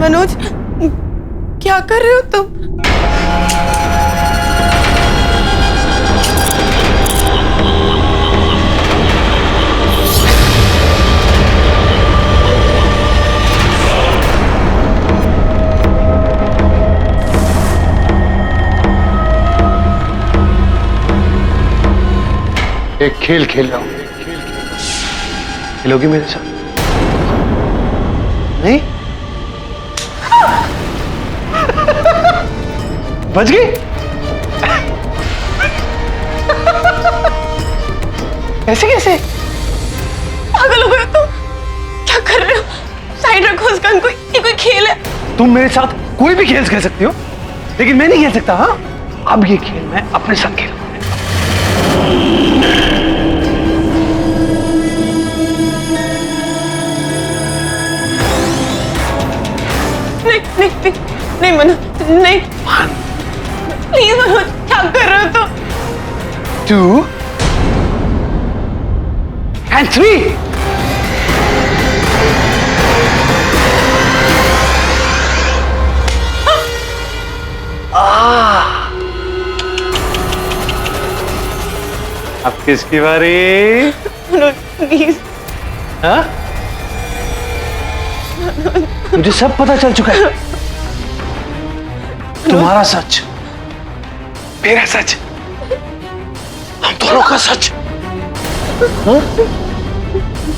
मनोज, क्या कर रहे हो तुम? एक खेल खेल रहा हूं। खेलोगी मेरे साथ? नहीं? बच गई? ऐसे कैसे? पागल हो गए तुम? क्या कर रहे हो? साइड रखो उस गन को, ये कोई खेल है? तुम मेरे साथ कोई भी खेल खेल सकती हो, लेकिन मैं नहीं खेल सकता। हाँ, अब ये खेल मैं अपने साथ खेलूंगा। नहीं नहीं नहीं मनोज, नहीं। 1 प्लीज मनोज, क्या कर रहे हो तुम? 2 and 3। अब किसकी बारी? मनोज प्लीज। हाँ? मुझे सब पता चल चुका है। तुम्हारा सच, मेरा सच, हम दोनों का सच। हाँ?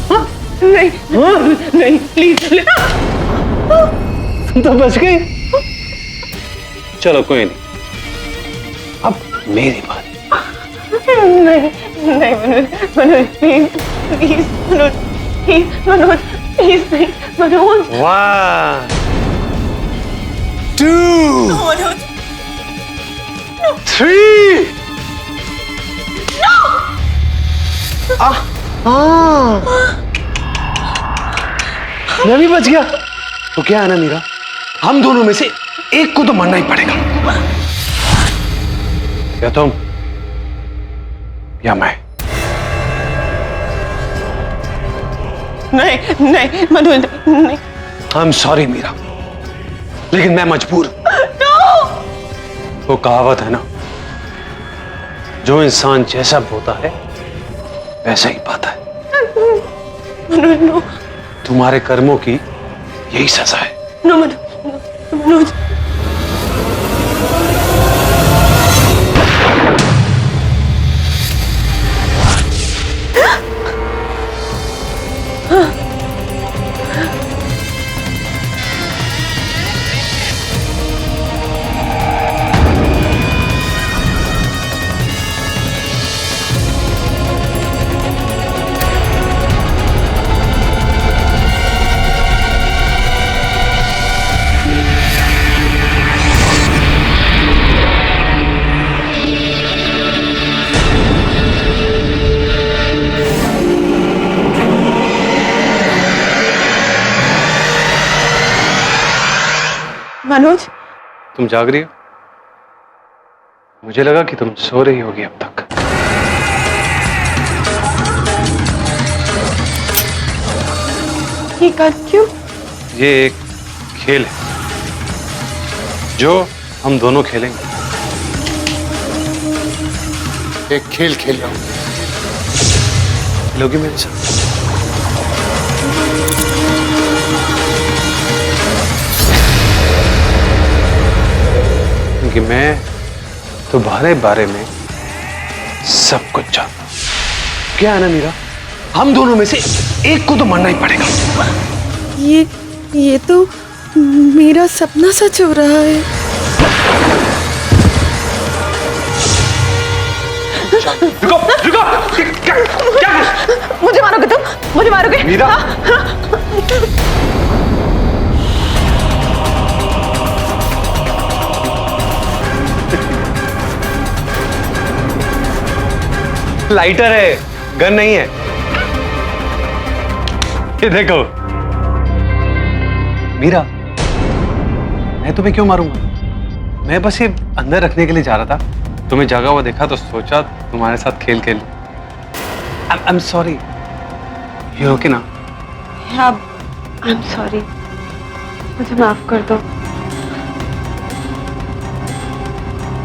हाँ? नहीं हाँ? नहीं प्लीज। तुम तो बच गई। चलो कोई नहीं, अब मेरी बारी। नहीं नहीं Manoj, Manoj please please Manoj, please Manoj, please नहीं मनोज। 1 2 मनोज 3। मैं भी बच गया। तो क्या है ना मीरा, हम दोनों में से एक को तो मरना ही पड़ेगा, या तुम या मैं। नहीं नहीं मनोज नहीं। आई एम सॉरी मीरा, लेकिन मैं मजबूर हूं। वो कहावत है ना, जो इंसान जैसा बोता है वैसा ही पाता है। मनोज नो। तुम्हारे कर्मों की यही सजा है। नो मनोज, मनोज। मनोज, तुम जाग रही हो? मुझे लगा कि तुम सो रही होगी अब तक। ये कर क्यों? ये एक खेल है जो हम दोनों खेलेंगे। एक खेल खेल रहा हूं, खेलोगी मेरे साथ? क्योंकि मैं तुम्हारे बारे में सब कुछ जानता हूं। क्या है ना मीरा, हम दोनों में से एक को तो मरना ही पड़ेगा। ये तो मेरा सपना सच हो रहा है। रुको रुको, क्या मुझे मारोगे तुम? मुझे मारोगे? मीरा, लाइटर है, गन नहीं है। ये देखो मीरा, मैं तुम्हें क्यों मारूंगा? मैं बस ये अंदर रखने के लिए जा रहा था। तुम्हें जागा हुआ देखा तो सोचा तुम्हारे साथ खेल खेल। I am sorry. ये ओके ना? I am sorry. मुझे माफ कर दो।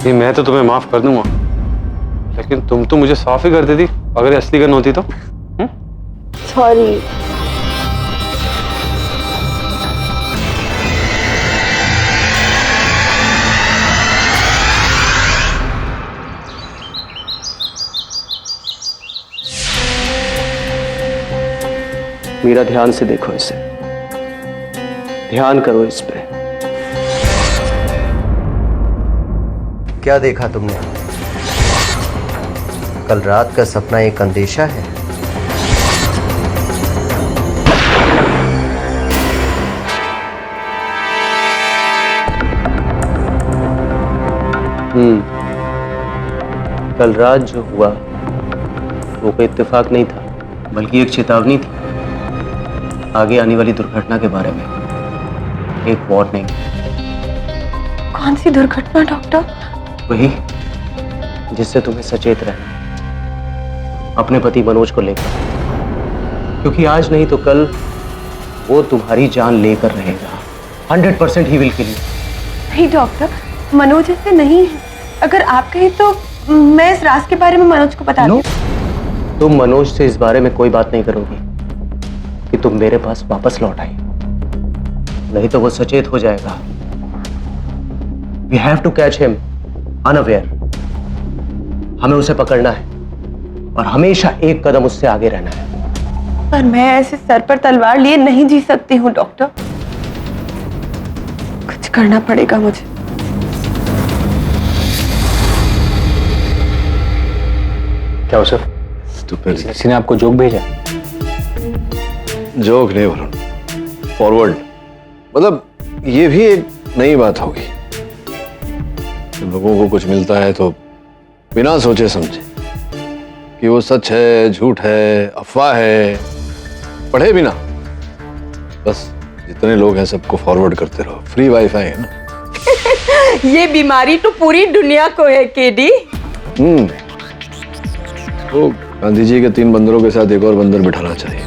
नहीं, मैं तो तुम्हें माफ कर दूंगा, लेकिन तुम तो मुझे साफ ही कर देती अगर ये असली गन होती तो। सॉरी। मीरा, ध्यान से देखो इसे, ध्यान करो इस पे। क्या देखा तुमने? कल रात का सपना एक अंदेशा है? कल रात जो हुआ वो कोई इत्तेफाक नहीं था, बल्कि एक चेतावनी थी आगे आने वाली दुर्घटना के बारे में, एक वार्निंग। कौन सी दुर्घटना डॉक्टर? वही जिससे तुम्हें सचेत रहना अपने पति मनोज को लेकर, क्योंकि आज नहीं तो कल वो तुम्हारी जान लेकर रहेगा। 100% ही विल किल यू। नहीं डॉक्टर, मनोज ऐसे नहीं है। अगर आप कहें तो मैं इस राज के बारे में मनोज को बता दूं। तुम मनोज से इस बारे में कोई बात नहीं करोगी कि तुम मेरे पास वापस लौट आई, नहीं तो वो सचेत हो जाएगा। We have to catch him unaware। हमें उसे पकड़ना है और हमेशा एक कदम उससे आगे रहना है। पर मैं ऐसे सर पर तलवार लिए नहीं जी सकती हूँ डॉक्टर, कुछ करना पड़ेगा मुझे। क्या हो सर? किसी ने आपको जोक भेजा? जोक नहीं वरुण, फॉरवर्ड। मतलब ये भी एक नई बात होगी। जब लोगों को कुछ मिलता है तो बिना सोचे समझे कि वो सच है, झूठ है, अफवाह है, पढ़े बिना बस जितने लोग हैं सबको फॉरवर्ड करते रहो। फ्री वाईफाई है ना। ये बीमारी तो पूरी दुनिया को है केडी। तो गांधी जी के 3 बंदरों के साथ एक और बंदर बिठाना चाहिए।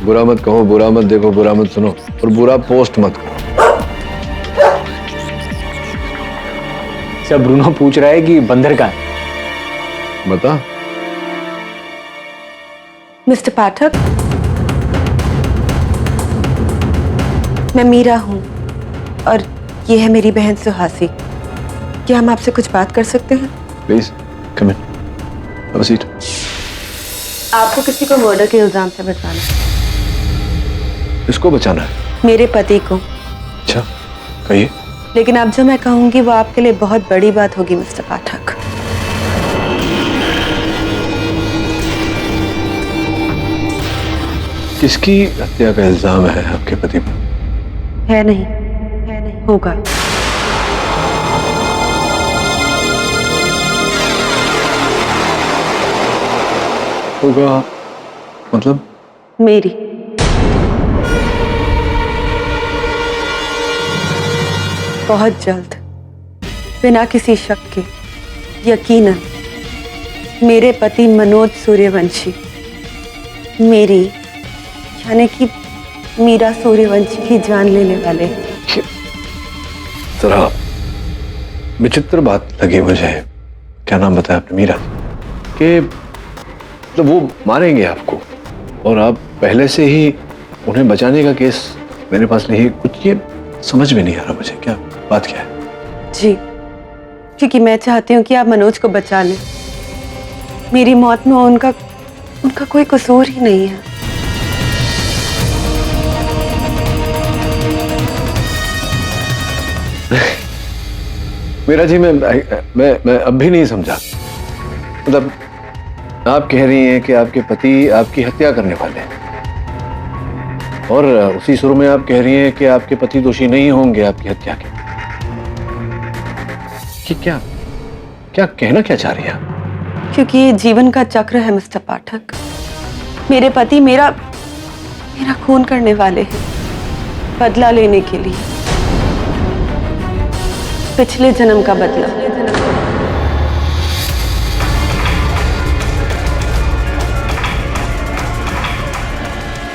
बुरा मत कहो, बुरा मत देखो, बुरा मत सुनो और बुरा पोस्ट मत करो। सब ब्रूनो पूछ रहा है कि बंदर कहाँ है? बता। मिस्टर पाठक, मैं मीरा हूँ और ये है मेरी बहन सुहासी। क्या हम आपसे कुछ बात कर सकते हैं? Please come in, have a seat. आपको किसी को मर्डर के इल्जाम से बचाना है। किसको बचाना है? मेरे पति को। अच्छा, कहिए। लेकिन अब जो मैं कहूंगी वो आपके लिए बहुत बड़ी बात होगी मिस्टर पाठक। किसकी हत्या का इल्जाम है आपके पति पर? है नहीं, होगा। होगा मतलब? मेरी। बहुत जल्द, बिना किसी शक के, यकीनन मेरे पति मनोज सूर्यवंशी मेरी यानी कि मीरा सूर्यवंशी की जान लेने वाले हैं। जरा विचित्र बात लगी मुझे। क्या नाम बताया आपने? मीरा के मतलब वो मारेंगे आपको और आप पहले से ही उन्हें बचाने का केस मेरे पास नहीं। कुछ ये समझ में नहीं आ रहा मुझे, क्या बात क्या है? जी, क्योंकि मैं चाहती हूँ कि आप मनोज को बचा लें। मेरी मौत में उनका कोई कसूर ही नहीं है। मीरा जी, मैं अब भी नहीं समझा। मतलब आप कह रही हैं कि आपके पति आपकी हत्या करने वाले हैं और उसी सुर में आप कह रही हैं कि आपके पति दोषी नहीं होंगे आपकी हत्या के। कि क्या कहना क्या चाह रही हैं आप? क्योंकि ये जीवन का चक्र है मिस्टर पाठक। मेरे पति मेरा खून करने वाले हैं, बदला लेने के लिए। पिछले जन्म का बदला।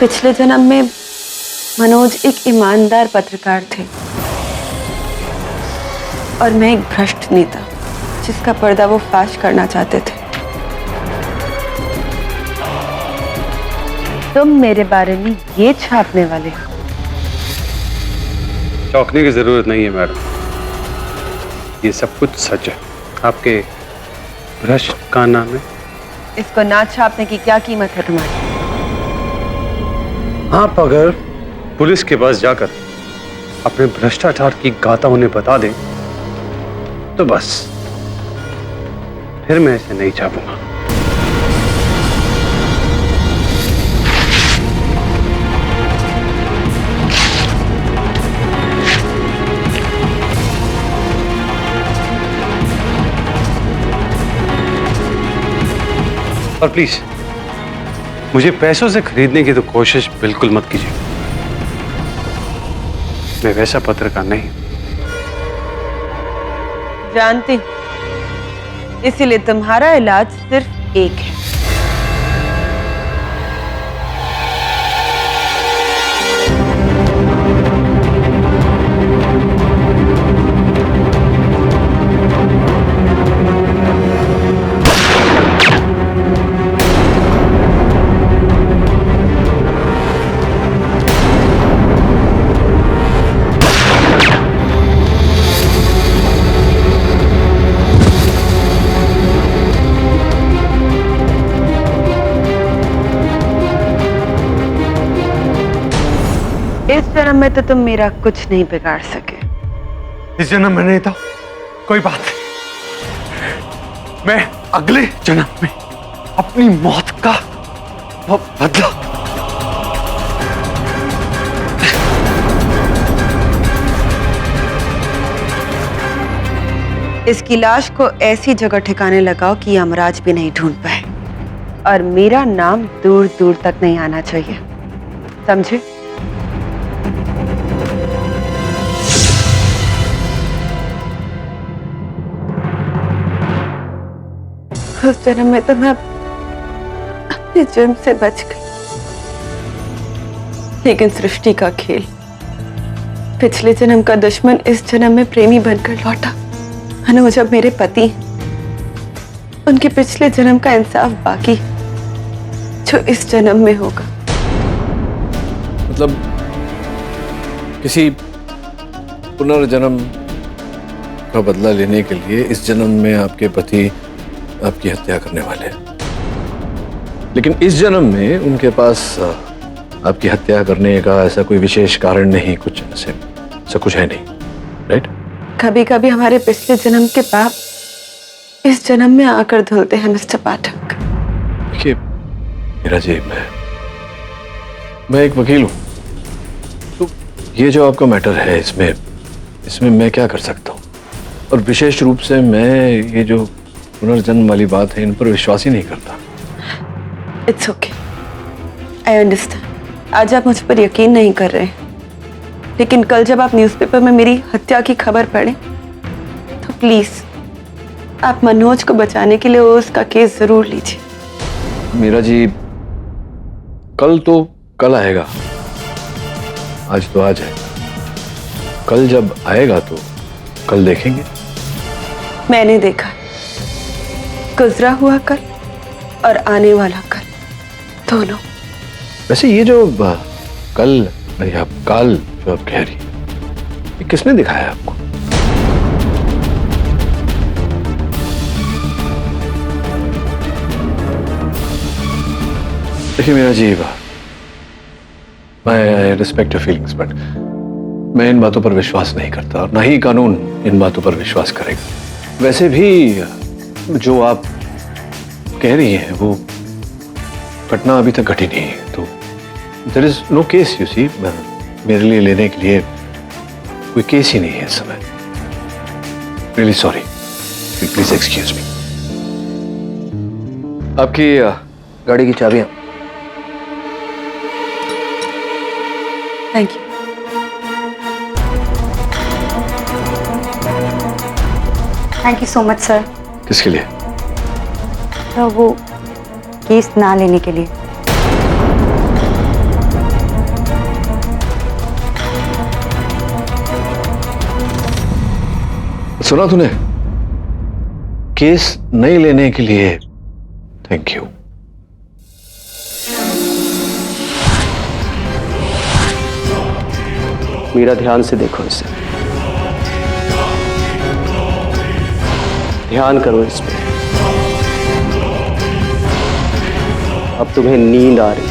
पिछले जन्म में मनोज एक ईमानदार पत्रकार थे और मैं एक भ्रष्ट नेता जिसका पर्दा वो फाश करना चाहते थे। तुम मेरे बारे में ये छापने वाले हो? चौंकने की जरूरत नहीं है मैडम, ये सब कुछ सच है। आपके भ्रष्ट का नाम है। इसको ना छापने की क्या कीमत है तुम्हारी? आप अगर पुलिस के पास जाकर अपने भ्रष्टाचार की गाथा उन्हें बता दें तो बस फिर मैं इसे नहीं छापूंगा। और प्लीज मुझे पैसों से खरीदने की तो कोशिश बिल्कुल मत कीजिए। मैं वैसा पत्रकार नहीं। जानती, इसीलिए तुम्हारा इलाज सिर्फ एक है। इस जन्म में तो तुम मेरा कुछ नहीं बिगाड़ सके। इस जन्म में नहीं था, कोई बात नहीं। मैं अगले जन्म में अपनी मौत का वो बदला। इसकी लाश को ऐसी जगह ठिकाने लगाओ कि यमराज भी नहीं ढूंढ पाए और मेरा नाम दूर दूर तक नहीं आना चाहिए, समझे? उस जन्म में तो मैं अपने जुर्म से बच गई, लेकिन सृष्टि का खेल, पिछले जन्म का दुश्मन इस जन्म में प्रेमी बनकर लौटा। मनोज अब मेरे पति, उनके पिछले जन्म का इंसाफ बाकी जो इस जन्म में होगा। मतलब किसी पुनर्जन्म का बदला लेने के लिए इस जन्म में आपके पति आपकी हत्या करने वाले हैं, लेकिन इस जन्म में उनके पास आपकी हत्या करने का ऐसा कोई विशेष कारण नहीं, कुछ ऐसा कुछ है नहीं, राइट? कभी कभी हमारे पिछले जन्म के पाप इस जन्म में आकर धुलते हैं मिस्टर पाठक। देखिए मेरा जी, मैं एक वकील हूं, तो ये जो आपका मैटर है इसमें मैं क्या कर सकता हूं? और विशेष रूप से मैं ये जो पुनर्जन्म वाली बात है इन पर विश्वास ही नहीं करता। It's okay, I understand. आज आप मुझ पर यकीन नहीं कर रहे हैं, लेकिन कल जब आप न्यूज़पेपर में मेरी हत्या की खबर पढ़े तो प्लीज आप मनोज को बचाने के लिए उसका केस जरूर लीजिए। मीरा जी, कल तो कल आएगा, आज तो आज है। कल जब आएगा तो कल देखेंगे। मैंने देखा गुजरा हुआ कल और आने वाला कल दोनों। वैसे ये जो कल या काल जो आप कह रही है, ये किसने दिखाया आपको? देखिए मीरा जी, मैं रिस्पेक्ट योर फीलिंग्स, बट मैं इन बातों पर विश्वास नहीं करता और ना ही कानून इन बातों पर विश्वास करेगा। वैसे भी जो आप कह रही हैं वो घटना अभी तक घटी नहीं है, तो there is no case, you see. मेरे लिए लेने के लिए कोई केस ही नहीं है इस समय। Really sorry, please excuse me. आपकी गाड़ी की चाबियां। Thank you. Thank you so much sir. किसके लिए? तो वो केस ना लेने के लिए। सुना तूने? केस नहीं लेने के लिए थैंक यू। मीरा, ध्यान से देखो इसे, ध्यान करो इस पे। अब तुम्हें नींद आ रही,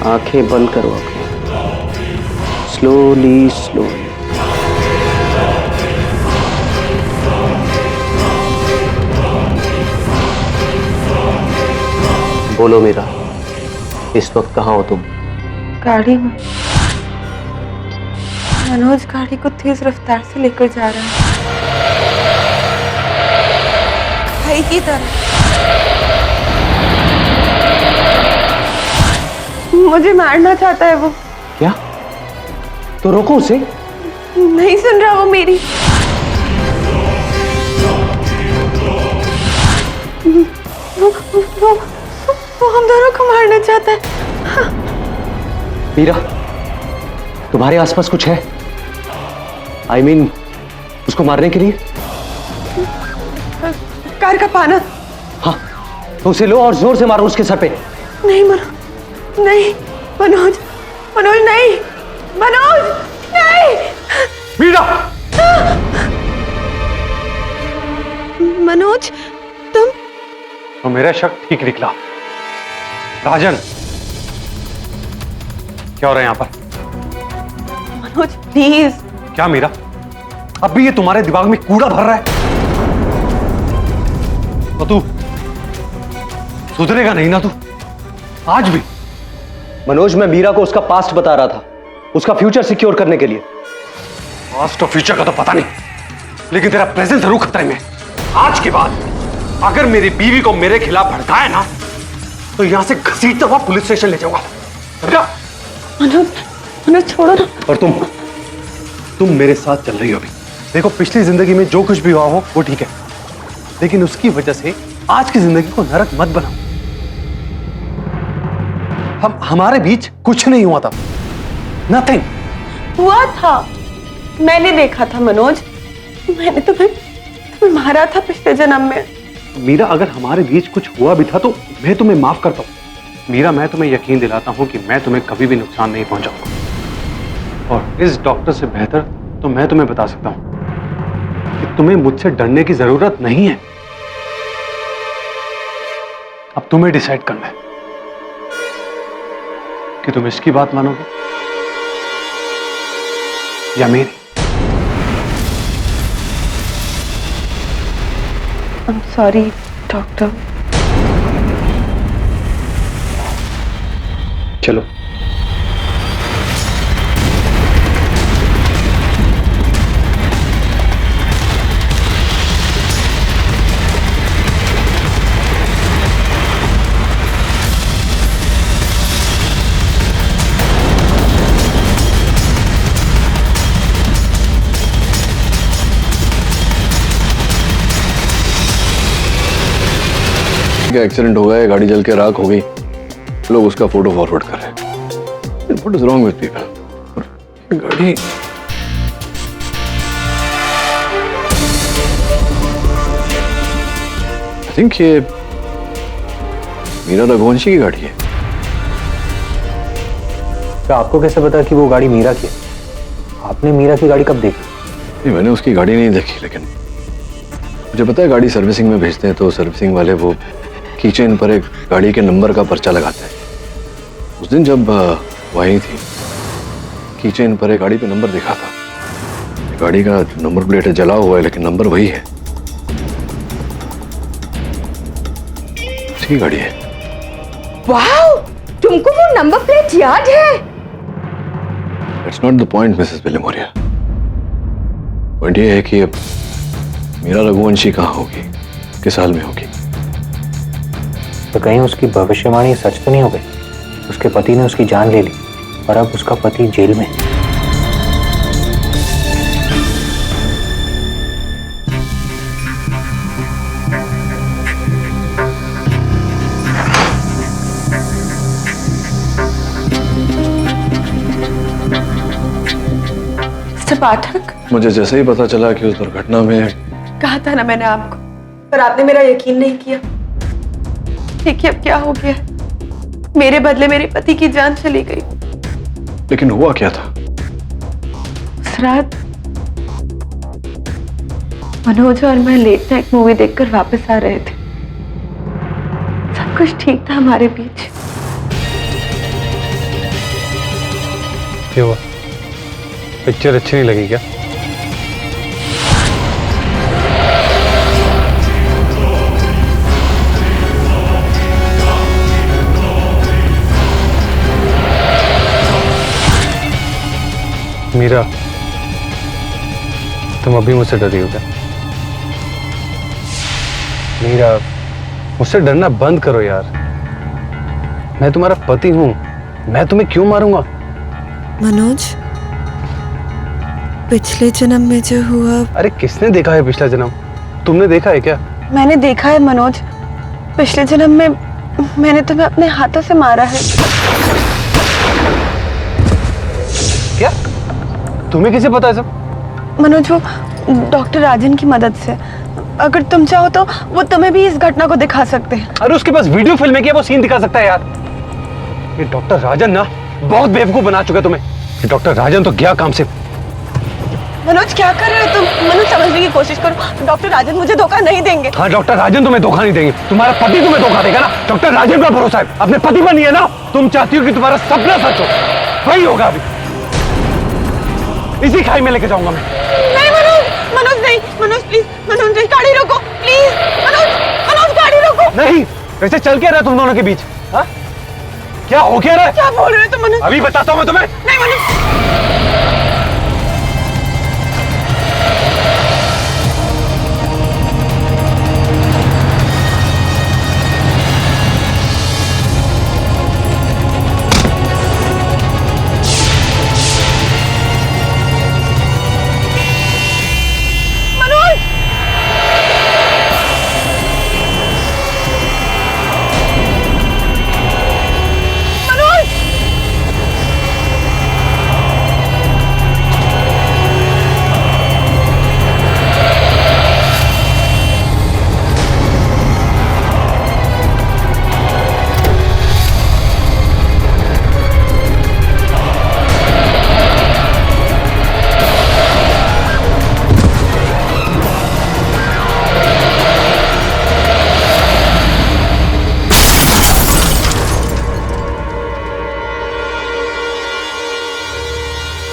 आंखें बंद करो अपनी, स्लोली स्लोली। बोलो मीरा, इस वक्त कहाँ हो तुम? गाड़ी में। मनोज गाड़ी को तेज रफ्तार से लेकर जा रहा है, भाई की तरह। मुझे मारना चाहता है वो। क्या? तो रोको उसे। नहीं सुन रहा वो मेरी। वो हम दोनों को मारना चाहता है। मीरा, तुम्हारे आसपास कुछ है? I mean, उसको मारने के लिए? कार का पाना। हाँ, तो उसे लो और जोर से मारो उसके सर पे। नहीं नहीं मनोज, मनोज नहीं, मनोज नहीं। मीरा! मनोज, तुम? तो मेरा शक ठीक निकला। राजन, क्या हो रहा है यहां पर? मनोज प्लीज। क्या मीरा, अब भी ये तुम्हारे दिमाग में कूड़ा भर रहा है? तो तू सुधरेगा नहीं ना तू, आज भी? मनोज, मैं मीरा को उसका पास्ट बता रहा था, उसका फ्यूचर सिक्योर करने के लिए। पास्ट और फ्यूचर का तो पता नहीं, लेकिन तेरा प्रेजेंट जरूर खतरे में है। आज के बाद अगर मेरी बीवी को मेरे खिलाफ भड़काए ना, तो यहां से घसीटता हुआ पुलिस स्टेशन ले जाऊंगा, समझा? मनोज, मनोज छोड़ो ना। और तुम मेरे साथ चल रही हो अभी। देखो, पिछली जिंदगी में जो कुछ भी हुआ हो वो ठीक है, लेकिन उसकी वजह से आज की जिंदगी को नरक मत बनाओ। हमारे बीच कुछ नहीं हुआ था, नथिंग। हुआ था, मैंने देखा था मनोज, मैंने तुम्हें मारा था पिछले जन्म में। मीरा, अगर हमारे बीच कुछ हुआ भी था तो मैं तुम्हें माफ करता हूं। मीरा, मैं तुम्हें यकीन दिलाता हूं कि मैं तुम्हें कभी भी नुकसान नहीं पहुंचाऊंगा। और इस डॉक्टर से बेहतर तो मैं तुम्हें बता सकता हूं कि तुम्हें मुझसे डरने की जरूरत नहीं है। अब तुम्हें डिसाइड करना है कि तुम इसकी बात मानोगे या मेरी। I'm sorry, doctor. चलो। क्या एक्सीडेंट हो गया, गाड़ी जल के राख हो गई, लोग उसका फोटो फॉरवर्ड कर रहे हैं। What is wrong with people? गाड़ी आई थिंक ये मीरा रघुवंशी की गाड़ी है। तो आपको कैसे पता कि वो गाड़ी मीरा की है? आपने मीरा की गाड़ी कब देखी? नहीं, मैंने उसकी गाड़ी नहीं देखी, लेकिन मुझे पता है गाड़ी सर्विसिंग में भेजते हैं तो सर्विसिंग वाले वो कीचेन पर एक गाड़ी के नंबर का पर्चा लगाते हैं। उस दिन जब वही थी, कीचेन पर एक गाड़ी पे नंबर दिखा था। गाड़ी का नंबर प्लेट है, जला हुआ है, लेकिन नंबर वही है, उसकी गाड़ी है। वाओ, तुमको वो नंबर प्लेट याद है? That's not the point, Mrs Bilimoria. Point ये है कि अब मीरा रघुवंशी कहाँ होगी, किस हाल में होगी। तो कहीं उसकी भविष्यवाणी सच तो नहीं हो गई? उसके पति ने उसकी जान ले ली और अब उसका पति जेल में। मिस्टर पाठक, मुझे जैसे ही पता चला कि उस दुर्घटना में कहा था ना मैंने आपको, पर आपने मेरा यकीन नहीं किया। देखिए अब क्या हो गया है, मेरे बदले मेरे पति की जान चली गई। लेकिन हुआ क्या था? उस रात मनोज और मैं लेट नाइट मूवी देखकर वापस आ रहे थे। सब कुछ ठीक था हमारे बीच। क्या हुआ? पिक्चर अच्छी नहीं लगी क्या? मीरा, तुम अभी मुझसे डरी हो क्या? मीरा, मुझसे डरना बंद करो यार। मैं तुम्हारा पति हूं, मैं तुम्हें क्यों मारूंगा? मनोज, पिछले जन्म में जो हुआ। अरे किसने देखा है पिछला जन्म? तुमने देखा है क्या? मैंने देखा है मनोज, पिछले जन्म में मैंने तुम्हें अपने हाथों से मारा है। क्या? तुम्हें कैसे पता है सब? मनोज, वो डॉक्टर राजन की मदद से। अगर तुम चाहो तो वो तुम्हें भी इस घटना को दिखा सकते हैं। अरे उसके पास वीडियो फिल्म है क्या? वो सीन दिखा सकता है यार। ये डॉक्टर राजन ना बहुत बेवकूफ बना चुका है तुम्हें। ये डॉक्टर राजन तो गया काम से। मनोज क्या कर रहे हो तुम? मनोज समझने की कोशिश करो, डॉक्टर राजन मुझे धोखा नहीं देंगे। हाँ, डॉक्टर राजन तुम्हें धोखा नहीं देंगे, तुम्हारा पति तुम्हें धोखा देगा ना। डॉक्टर राजन का भरोसा है, अपने पति पर नहीं है ना। तुम चाहती हो कि तुम्हारा सपना सच हो, वही होगा अभी। इसी खाई में लेके जाऊंगा मैं। नहीं मनोज, मनोज नहीं, मनोज प्लीज, मनोज नहीं, गाड़ी रोको प्लीज, मनोज, मनोज गाड़ी रोको। नहीं, वैसे चल क्या रहा है तुम दोनों के बीच? हाँ? क्या हो क्या रहा है? क्या बोल रहे हो तुम मनोज? अभी बताता हूँ मैं तुम्हें। नहीं मनोज।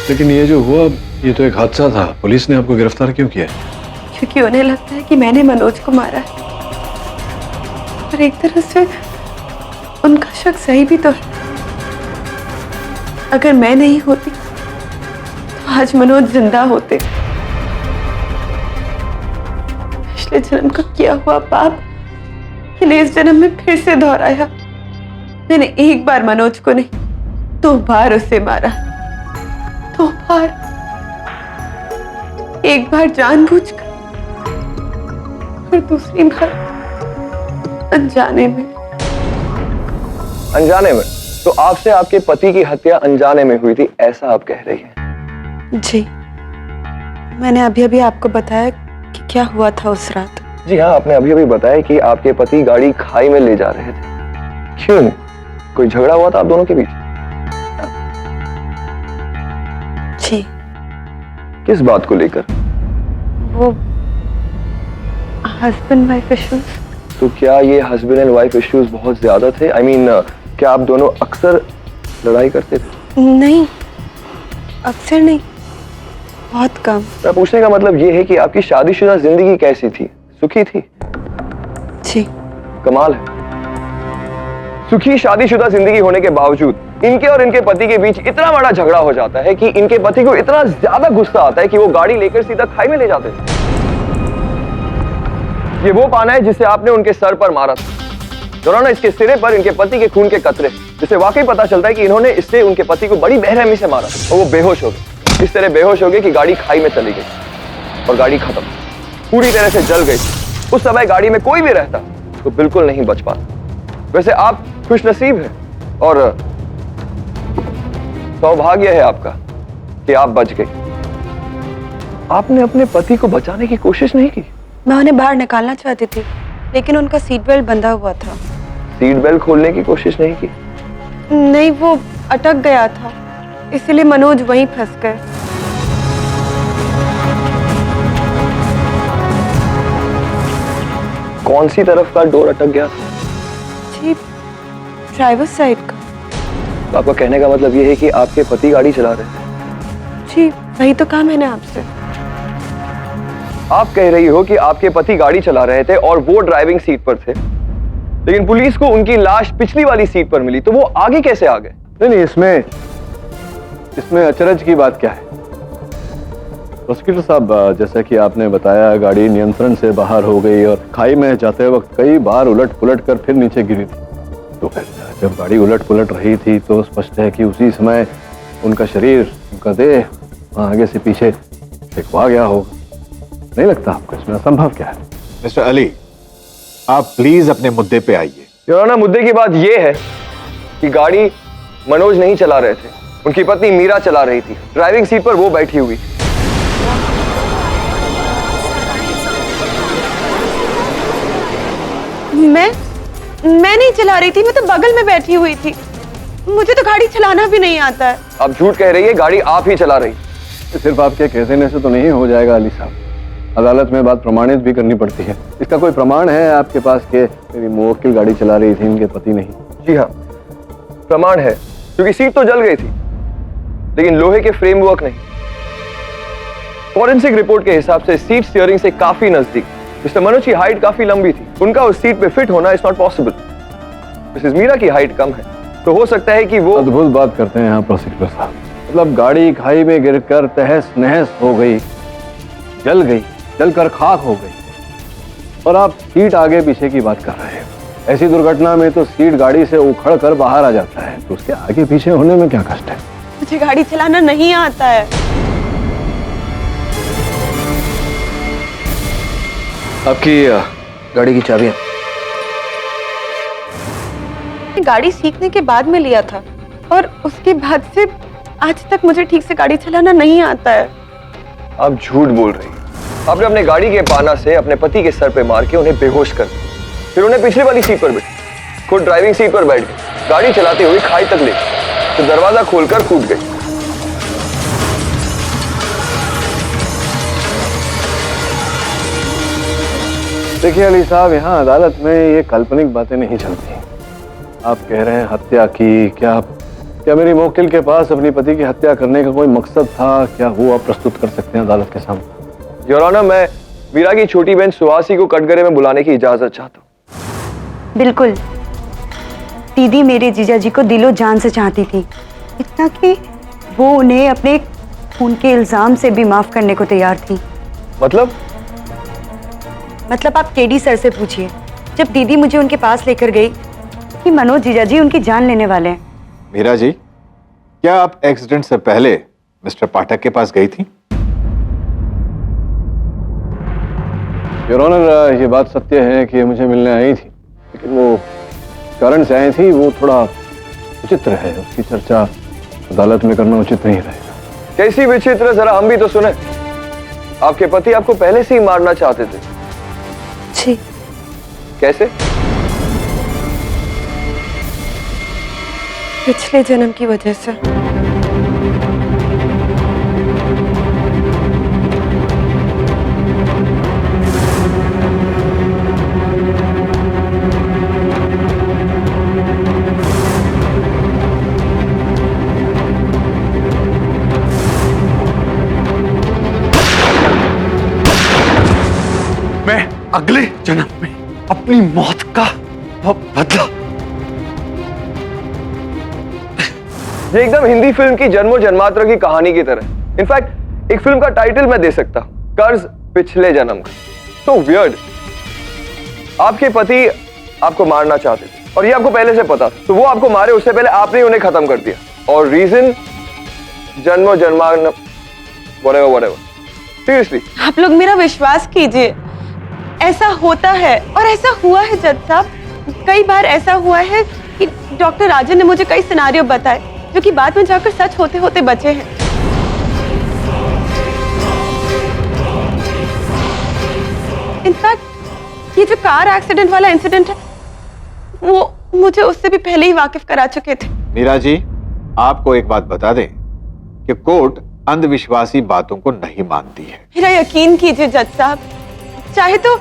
लेकिन ये जो हुआ, ये तो एक हादसा था। पुलिस ने आपको गिरफ्तार क्यों किया? क्योंकि उन्हें लगता है कि मैंने मनोज को मारा है। पर एक तरह से उनका शक सही भी तो है। अगर मैं नहीं होती तो आज मनोज जिंदा होते। पिछले जन्म का किया हुआ पाप मैंने इस जन्म में फिर से दोहराया। मैंने एक बार मनोज को नहीं, 2 बार उसे मारा। 2 बार, एक बार जानबूझकर और दूसरी बार अनजाने में। अनजाने में? तो आपसे आपके पति की हत्या अनजाने में हुई थी, ऐसा आप कह रही हैं? जी, मैंने अभी अभी आपको बताया कि क्या हुआ था उस रात। जी हाँ, आपने अभी अभी बताया कि आपके पति गाड़ी खाई में ले जा रहे थे। क्यों? कोई झगड़ा हुआ था आप दोनों के बीच? जी। किस बात को लेकर? वो हस्बैंड वाइफ इश्यूज। तो क्या ये हस्बैंड एंड वाइफ इश्यूज बहुत ज्यादा थे? I mean, क्या आप दोनों अक्सर लड़ाई करते थे? नहीं, अक्सर नहीं, बहुत कम। मैं पूछने का मतलब ये है कि आपकी शादीशुदा जिंदगी कैसी थी? सुखी थी? जी। कमाल है। सुखी शादीशुदा जिंदगी होने के बावजूद इनके और इनके पति के बीच इतना बड़ा झगड़ा हो जाता है कि इनके पति को इतना ज्यादा गुस्सा आता है कि वो गाड़ी लेकर सीधा खाई में ले जाते थे। ये वो पाना है जिसे आपने उनके सर पर मारा था। दौरान इसके सिरे पर इनके पति के खून के कतरे, जिससे वाकई पता चलता है कि इन्होंने इससे उनके पति को बड़ी बेरहमी से मारा और वो बेहोश हो गए। इस तरह बेहोश हो गए कि गाड़ी खाई में चली गई और गाड़ी खत्म, पूरी तरह से जल गई। उस समय गाड़ी में कोई भी रहता तो बिल्कुल नहीं बच पाता। वैसे आप खुशनसीब हैं और सौभाग्य है आपका कि आप बच गए। आपने अपने पति को बचाने की कोशिश नहीं की? मैं उन्हें बाहर निकालना चाहती थी, लेकिन उनका सीट बेल्ट बंधा हुआ था। सीट बेल्ट खोलने की कोशिश नहीं की? नहीं, वो अटक गया था, इसलिए मनोज वहीं फंस गए। कौन सी तरफ का डोर अटक गया था? जी, ड्राइवर साइड का। तो आपका कहने का मतलब ये है कि आपके पति गाड़ी चला रहे थे? जी, वही तो कहा मैंने आपसे। आप कह रही हो कि आपके पति गाड़ी चला रहे थे और वो ड्राइविंग सीट पर थे, लेकिन पुलिस को उनकी लाश पिछली वाली सीट पर मिली, तो वो आगे कैसे आ गए? नहीं, इसमें अचरज की बात क्या है? प्रोसिक्यूटर साहब, जैसा कि आपने बताया, गाड़ी नियंत्रण से बाहर हो गई और खाई में जाते वक्त कई बार उलट पुलट कर फिर नीचे गिरी थी। तो फिर जब गाड़ी उलट पुलट रही थी तो स्पष्ट है कि उसी समय उनका शरीर, उनका देह आगे से पीछे फेंकवा गया होगा। नहीं लगता आपको इसमें असंभव क्या है? मिस्टर अली, आप प्लीज अपने मुद्दे पे आइए। योर ऑनर, मुद्दे की बात यह है कि गाड़ी मनोज नहीं चला रहे थे, उनकी पत्नी मीरा चला रही थी। ड्राइविंग सीट पर वो बैठी हुई। मैं नहीं चला रही थी, मैं तो बगल में बैठी हुई थी। मुझे तो गाड़ी चलाना भी नहीं आता है। आप झूठ कह रही है, गाड़ी आप ही चला रही। सिर्फ आपके कह देने से तो नहीं हो जाएगा अली साहब, अदालत में बात प्रमाणित भी करनी पड़ती है। इसका कोई प्रमाण है आपके पास कि मेरी मुवक्किल गाड़ी चला रही थी, इनके पति नहीं? जी हाँ, प्रमाण है, क्योंकि सीट तो जल गई थी, लेकिन लोहे के फ्रेमवर्क नहीं। फॉरेंसिक रिपोर्ट के हिसाब से सीट स्टीयरिंग से काफी नजदीक। मिस्टर मनोज की हाइट काफी लंबी थी, उनका उस सीट पे फिट होना is not possible. Mrs Meera की हाइट कम है, तो हो सकता है कि वो... अद्भुत बात करते हैं यहाँ प्रोसिक्यूटर साहब। मतलब गाड़ी खाई में गिरकर तहस नहस हो गई, जल गई, जलकर खाक हो गई, और आप सीट आगे पीछे की बात कर रहे हैं। ऐसी दुर्घटना में तो सीट गाड़ी से उखड़ कर बाहर आ जाता है, तो उसके आगे पीछे होने में क्या कष्ट है? मुझे गाड़ी चलाना नहीं आता है। आपकी गाड़ी की चाबियां? गाड़ी सीखने के बाद में लिया था, और उसके बाद से आज तक मुझे ठीक से गाड़ी चलाना नहीं आता है। आप झूठ बोल रही हैं। आपने अपने गाड़ी के पाना से अपने पति के सर पे मार के उन्हें बेहोश कर दिया, फिर उन्हें पिछली वाली सीट पर बैठी, खुद ड्राइविंग सीट पर बैठ गई, गाड़ी चलाते हुए खाई तक ले गई, तो दरवाजा खोलकर कूद गई। देखिए अली साहब, यहाँ अदालत में ये काल्पनिक बातें नहीं चलती। आप कह रहे हैं हत्या की, क्या मेरी मुवक्किल के पास अपनी पति की हत्या करने का कोई मकसद था? क्या वो आप प्रस्तुत कर सकते हैं अदालत के सामने? योर ऑनर, मैं मीरा की छोटी बहन सुहासी को कटघरे में बुलाने की इजाजत चाहता हूँ। बिल्कुल, दीदी मेरे जीजा जी को दिलो जान से चाहती थी, इतना कि वो उन्हें अपने खून के इल्जाम से भी माफ करने को तैयार थी। मतलब आप केडी सर से पूछिए, जब दीदी मुझे उनके पास लेकर गई कि मनोज जीजा जी उनकी जान लेने वाले हैं। मीरा जी, क्या आप एक्सीडेंट से पहले मिस्टर पाठक के पास गई थी? योर ऑनर, ये बात सत्य है कि मुझे मिलने आई थी, लेकिन वो कारण से आई थी, वो थोड़ा विचित्र है, उसकी चर्चा अदालत में करना उचित नहीं रहेगा। कैसी विचित्र, जरा हम भी तो सुने। आपके पति आपको पहले से ही मारना चाहते थे? जी। कैसे? पिछले जन्म की वजह से। मैं अगले जन्म में अपनी मौत का बदला। ये एकदम हिंदी फिल्म की जन्मों जन्मांतर की कहानी की तरह। इनफैक्ट एक फिल्म का टाइटल मैं दे सकता हूं, कर्ज पिछले जन्म का। तो वियर्ड। आपके पति आपको मारना चाहते थे और ये आपको पहले से पता था, तो वो आपको मारे उससे पहले आपने उन्हें खत्म कर दिया, और रीजन जन्मों जन्मांतर व्हाटएवर। सीरियसली आप लोग मेरा विश्वास कीजिए, ऐसा होता है और ऐसा हुआ है जज साहब। कई बार ऐसा हुआ है कि डॉक्टर राजन ने मुझे कई सिनारियो बताए जो कि बाद में जाकर सच होते होते बचे हैं। कार एक्सीडेंट वाला इंसिडेंट है वो मुझे उससे भी पहले ही वाकिफ करा चुके थे। मीरा जी, आपको एक बात बता दें कि कोर्ट अंधविश्वासी बातों को नहीं मानती है। मेरा यकीन कीजिए जज साहब, चाहे तो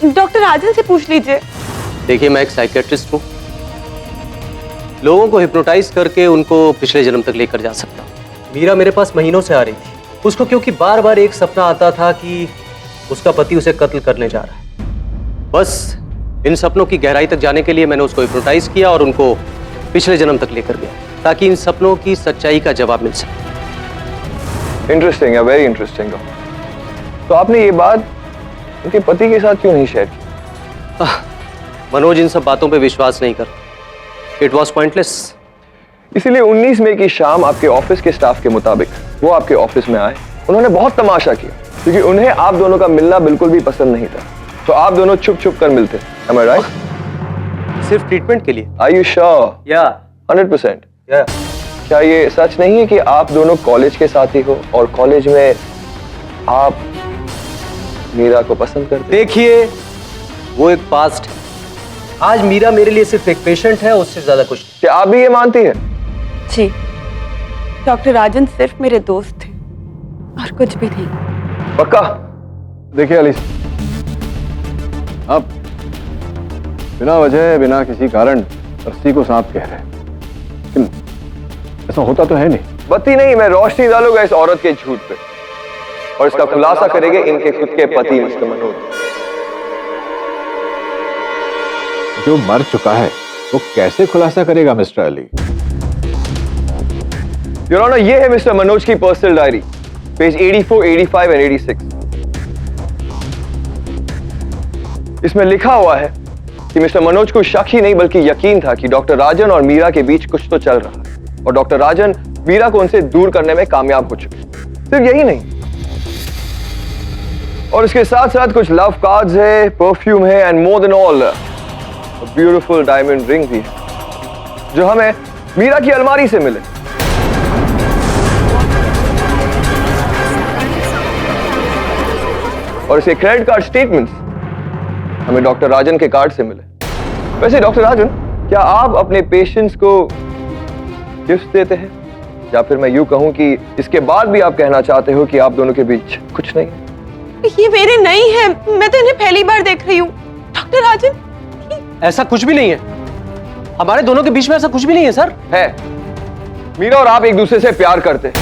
डॉक्टर राजन से पूछ लीजिए। देखिए, मैं एक साइकियाट्रिस्ट हूँ, लोगों को हिप्नोटाइज करके उनको पिछले जन्म तक लेकर जा सकता हूँ। मीरा मेरे पास महीनों से आ रही थी, उसको क्योंकि बार बार एक सपना आता था कि उसका पति उसे कत्ल करने जा रहा है। बस इन सपनों की गहराई तक जाने के लिए मैंने उसको हिप्नोटाइज किया और उनको पिछले जन्म तक लेकर गया, ताकि इन सपनों की सच्चाई का जवाब मिल सके। इंटरेस्टिंग है, वेरी इंटरेस्टिंग। तो आपने ये बात उनके पति के साथ क्यों नहीं शेयर की? मनोज इन सब बातों पे विश्वास नहीं करता। It was pointless. इसीलिए 19 मई की शाम आपके ऑफिस के स्टाफ के मुताबिक वो आपके ऑफिस में आए। उन्होंने बहुत तमाशा किया क्योंकि उन्हें आप दोनों का मिलना बिल्कुल भी पसंद नहीं था, तो आप दोनों छुप छुप कर मिलते। Am I right? सिर्फ ट्रीटमेंट के लिए। Are you sure? या 100%? या क्या ये सच नहीं है कि आप दोनों कॉलेज के साथी हो और कॉलेज में आप मीरा को पसंद करते? देखिए, वो एक पास्ट है। आज मीरा मेरे लिए सिर्फ एक पेशेंट है, उससे ज्यादा कुछ नहीं। क्या आप भी ये मानती हैं? जी, डॉक्टर राजन सिर्फ मेरे दोस्त थे और कुछ भी नहीं। पक्का? देखिए अली, आप बिना वजह, बिना किसी कारण रस्सी को सांप कह रहे हैं, लेकिन ऐसा होता तो है नहीं। बत्ती नहीं, मैं रोशनी डालूंगा इस औरत के झूठ पे और इसका खुलासा करेंगे इनके खुद के पति मिस्टर मनोज। जो मर चुका है वो कैसे खुलासा करेगा मिस्टर अली? योर ऑनर, ये है मिस्टर मनोज की पर्सनल डायरी, पेज 84, 85 एंड 86। इसमें लिखा हुआ है कि मिस्टर मनोज को शक ही नहीं बल्कि यकीन था कि डॉक्टर राजन और मीरा के बीच कुछ तो चल रहा है और डॉक्टर राजन मीरा को उनसे दूर करने में कामयाब हो चुके। सिर्फ यही नहीं, और इसके साथ साथ कुछ लव कार्ड्स है, परफ्यूम है and more than all beautiful diamond ring भी है जो हमें मीरा की अलमारी से मिले। और इसके क्रेडिट कार्ड स्टेटमेंट्स हमें डॉक्टर राजन के कार्ड से मिले। वैसे डॉक्टर राजन, क्या आप अपने पेशेंट्स को गिफ्ट देते हैं, या फिर मैं यूं कहूं कि इसके बाद भी आप कहना चाहते हो कि आप दोनों के बीच कुछ नहीं है? ये मेरे नहीं है, मैं तो इन्हें पहली बार देख रही हूँ। डॉक्टर राजन, ऐसा कुछ भी नहीं है, हमारे दोनों के बीच में ऐसा कुछ भी नहीं है सर। है, मीरा और आप एक दूसरे से प्यार करते हैं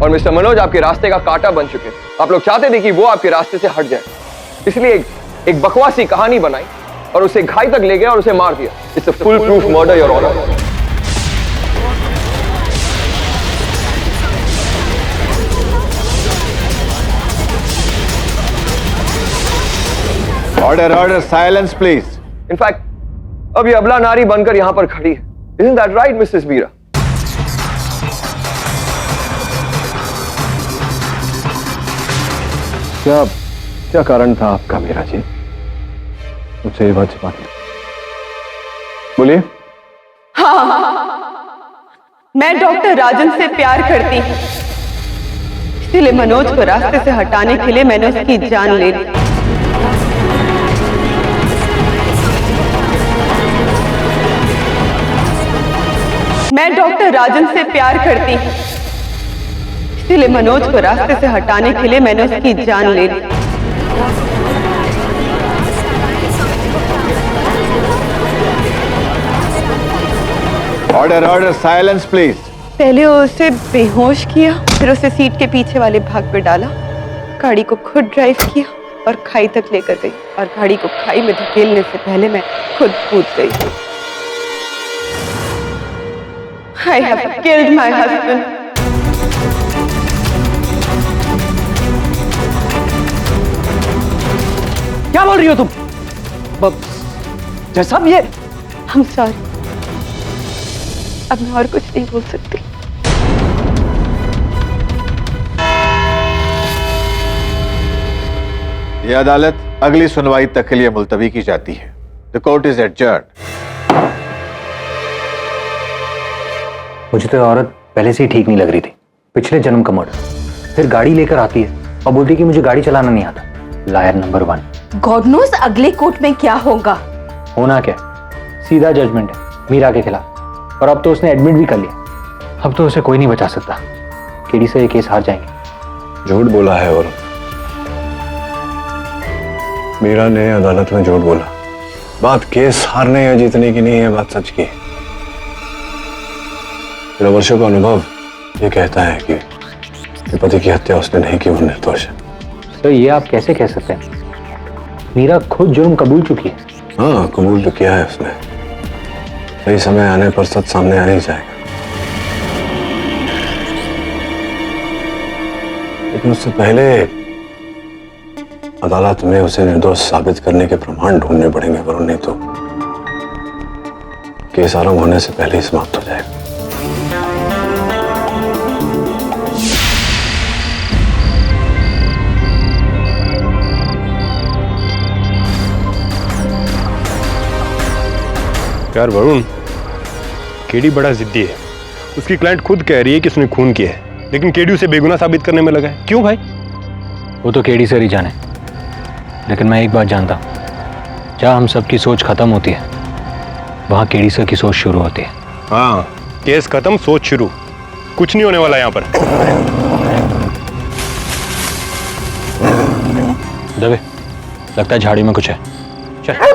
और मिस्टर मनोज आपके रास्ते का कांटा बन चुके हैं। आप लोग चाहते थे कि वो आपके रास्ते से हट जाए, इसलिए एक बकवासी कहानी बनाई और उसे घाई तक ले गए और उसे मार दिया। It's a full proof murder your honour. Order order, silence please. In fact अब ये अबला नारी बनकर यहां पर खड़ी है। Isn't that right, Mrs Meera? क्या क्या कारण था आपका मीरा जी, मुझसे ये बात छिपाने? बोलिए। मैं डॉक्टर राजन से प्यार करती हूँ, इसीलिए मनोज को रास्ते से हटाने के लिए मैंने उसकी जान ले ली। मैं डॉक्टर राजन से प्यार करती हूँ, इसीलिए मनोज को रास्ते से हटाने के लिए मैंने उसकी जान ले ली। Order order, silence please. पहले उसे बेहोश किया, फिर उसे सीट के पीछे वाले भाग पे डाला, गाड़ी को खुद ड्राइव किया और खाई तक लेकर गई, और गाड़ी को खाई में धकेलने से पहले मैं खुद कूद गई। I have killed my husband. क्या बोल रही हो तुम? जैसा ये I'm sorry. अब मैं और कुछ नहीं बोल सकती। यह अदालत अगली सुनवाई तक के लिए मुलतवी की जाती है। The court is adjourned. मुझे तो ये औरत पहले से ही ठीक नहीं लग रही थी। पिछले जन्म का मर्डर, फिर गाड़ी लेकर आती है और बोलती है कि मुझे गाड़ी चलाना नहीं आता। Liar number 1। गॉड नोस अगले कोर्ट में क्या होगा। होना क्या, सीधा जजमेंट है मीरा के खिलाफ, और अब तो उसने एडमिट भी कर लिया। अब तो उसे कोई नहीं बचा सकता। केडी से ये केस हार जाएंगे। झूठ बोला है और मीरा ने अदालत में झूठ बोला। बात केस हारने या जीतने की नहीं है, बात सच की है। मेरा वर्षों का अनुभव ये कहता है कि पति की हत्या उसने नहीं की, वो निर्दोष है। तो ये आप कैसे कह सकते हैं? मीरा खुद जुर्म कबूल चुकी है। हाँ, कबूल तो किया है उसने। सही समय आने पर सच सामने आ ही जाएगा। लेकिन उससे पहले अदालत में उसे निर्दोष साबित करने के प्रमाण ढूंढने पड़ेंगे, वरुण, नहीं तो केस आरंभ होने से पहले ही समाप्त हो जाएगा। यार वरुण, केडी बड़ा जिद्दी है। उसकी क्लाइंट खुद कह रही है कि उसने खून किया है, लेकिन केडी उसे बेगुनाह साबित करने में लगा है। क्यों भाई? वो तो केडी से ही जाने, लेकिन मैं एक बात जानता हूँ, जहाँ हम सबकी सोच खत्म होती है वहाँ केडी सर की सोच शुरू होती है। हाँ, केस खत्म, सोच शुरू। कुछ नहीं होने वाला यहाँ पर। दबे, लगता है झाड़ी में कुछ है। चल।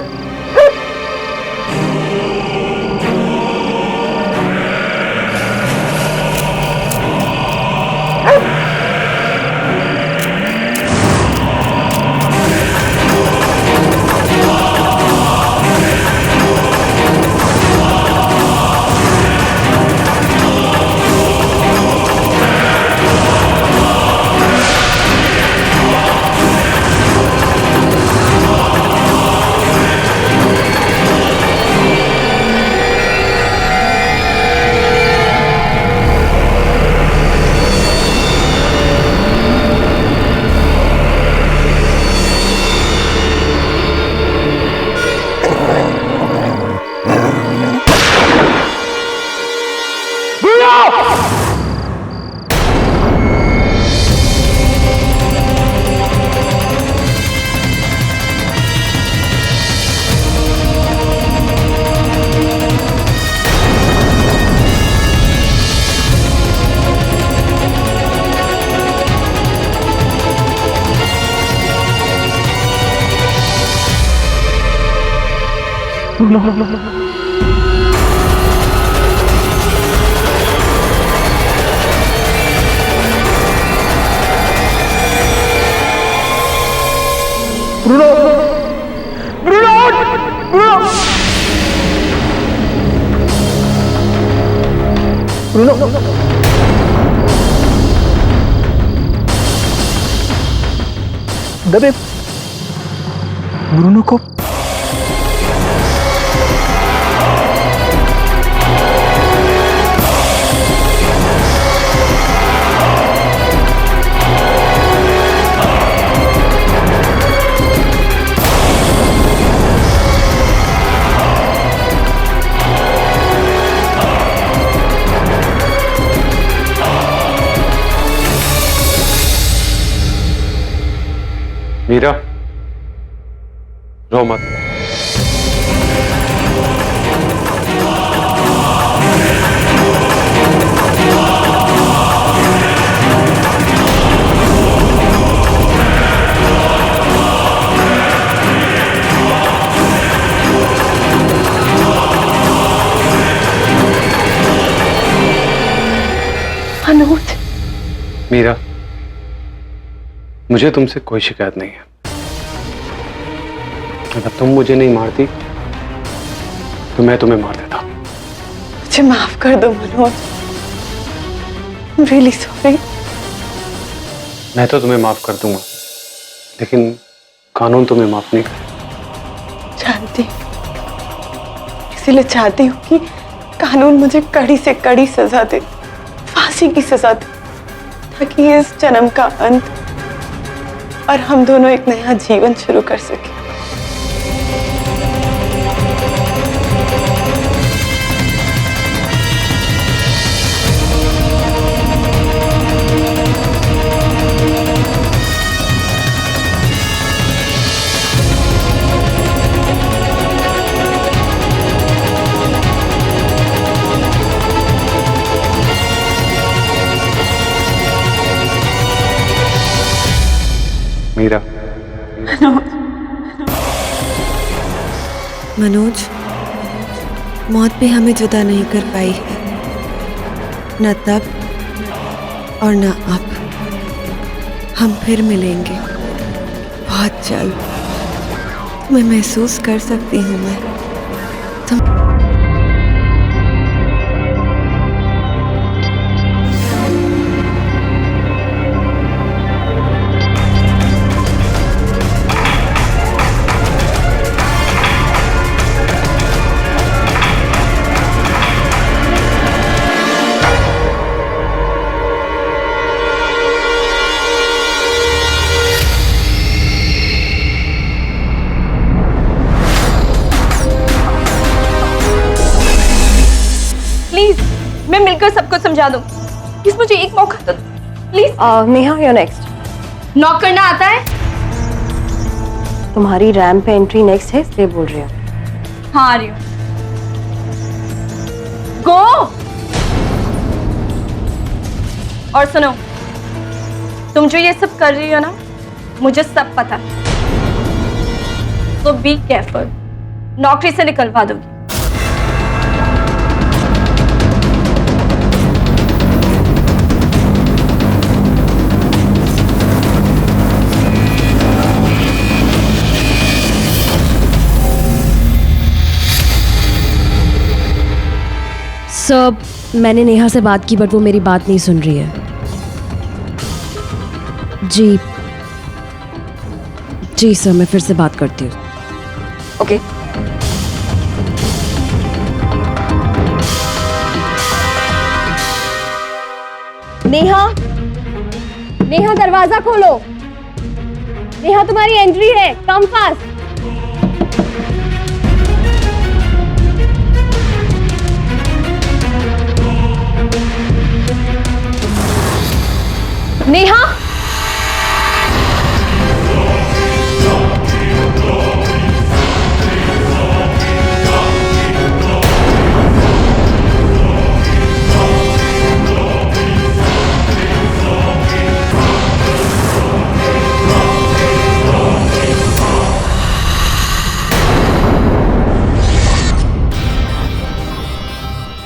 दबे, ब्रूनो को मीरा, रो मत। अनुज, मीरा, मुझे तुमसे कोई शिकायत नहीं है। अगर तुम मुझे नहीं मारती तो मैं तुम्हें मार देता। मुझे माफ कर दो मनोज। Really sorry. मैं तो तुम्हें माफ कर दूंगा, लेकिन कानून तुम्हें माफ नहीं करेगा। जानती हूँ, इसीलिए चाहती हूँ कि कानून मुझे कड़ी से कड़ी सजा दे, फांसी की सजा दे, ताकि इस जन्म का अंत और हम दोनों एक नया जीवन शुरू कर सकें। मीरा। मनोज, मौत भी हमें जुदा नहीं कर पाई है, न तब और न अब। हम फिर मिलेंगे बहुत जल्द। मैं महसूस कर सकती हूँ मैं तुम। मैं मिलकर सबको समझा दूं। प्लीज मुझे एक मौका दो please. Neha, you're next. Knock करना आता है? तुम्हारी रैंप पे एंट्री नेक्स्ट है, इसलिए बोल रही हूँ। हाँ आ रही हूँ। गो। और सुनो, तुम जो ये सब कर रही हो ना, मुझे सब पता है। तो बी केयरफुल, नौकरी से निकलवा दोगी। सर, मैंने नेहा से बात की बट वो मेरी बात नहीं सुन रही है। जी सर, मैं फिर से बात करती हूँ। ओके। नेहा, नेहा दरवाजा खोलो। नेहा तुम्हारी एंट्री है, कम फास्ट। नेहा,